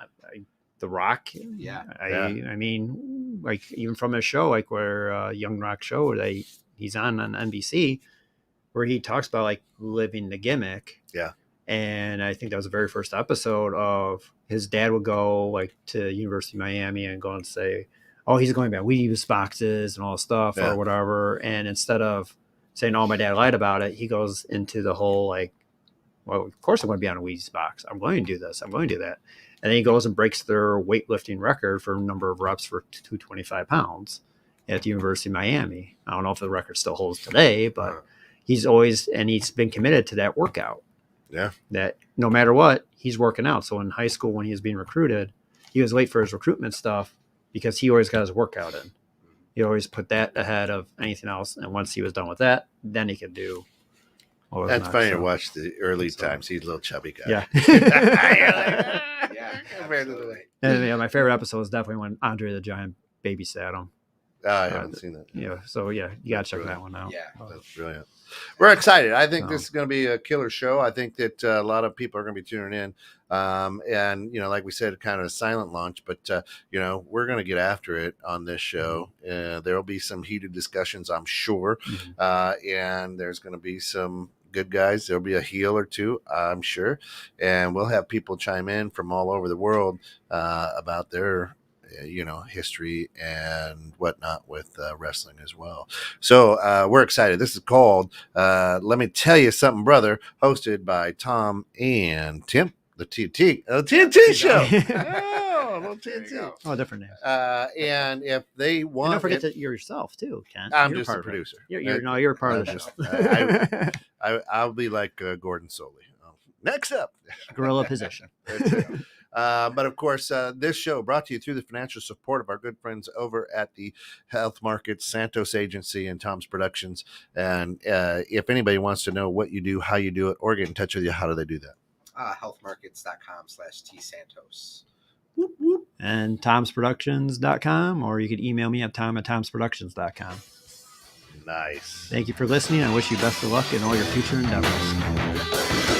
The Rock. Yeah. I mean, like even from a show like where Young Rock show where he's on NBC, where he talks about like living the gimmick. Yeah. And I think that was the very first episode of his dad would go like to University of Miami and go and say, oh, he's going back Wheaties boxes and all this stuff Yeah. or whatever. And instead of saying, oh, my dad lied about it, he goes into the whole like, well, of course I'm going to be on a Wheaties box. I'm going to do this. I'm going to do that. And then he goes and breaks their weightlifting record for number of reps for 225 pounds at the University of Miami. I don't know if the record still holds today, but he's been committed to that workout. Yeah. That no matter what, he's working out. So in high school, when he was being recruited, he was late for his recruitment stuff because he always got his workout in. He always put that ahead of anything else. And once he was done with that, then he could do. That's funny to watch the early times. He's a little chubby guy. Yeah. Yeah. Absolutely. And yeah, my favorite episode was definitely when Andre the Giant babysat him. I haven't seen that. Yeah. So yeah, you gotta check that one out. Yeah. That's brilliant. We're excited. I think this is going to be a killer show. I think that a lot of people are going to be tuning in. And, you know, like we said, kind of a silent launch, but, you know, we're going to get after it on this show. There will be some heated discussions, I'm sure. And there's going to be some good guys. There'll be a heel or two, I'm sure. And we'll have people chime in from all over the world about their you know, history and whatnot with wrestling as well. So we're excited. This is called Let Me Tell You Something, Brother, hosted by Tom and Tim, the TNT show. Oh, little TNT. Oh, different names. And if they And want, don't forget that you're yourself too, Ken. I'm You're just a part of it. producer. You're part of the show. I'll be like Gordon Soley. Next up, Gorilla position. That's it. But of course, this show brought to you through the financial support of our good friends over at the Health Markets Santos Agency and Tom's Productions. And if anybody wants to know what you do, how you do it, or get in touch with you, how do they do that? Healthmarkets.com/tsantos. Whoop, whoop. And tomsproductions.com, or you can email me at tom@tomsproductions.com. Nice. Thank you for listening. I wish you best of luck in all your future endeavors.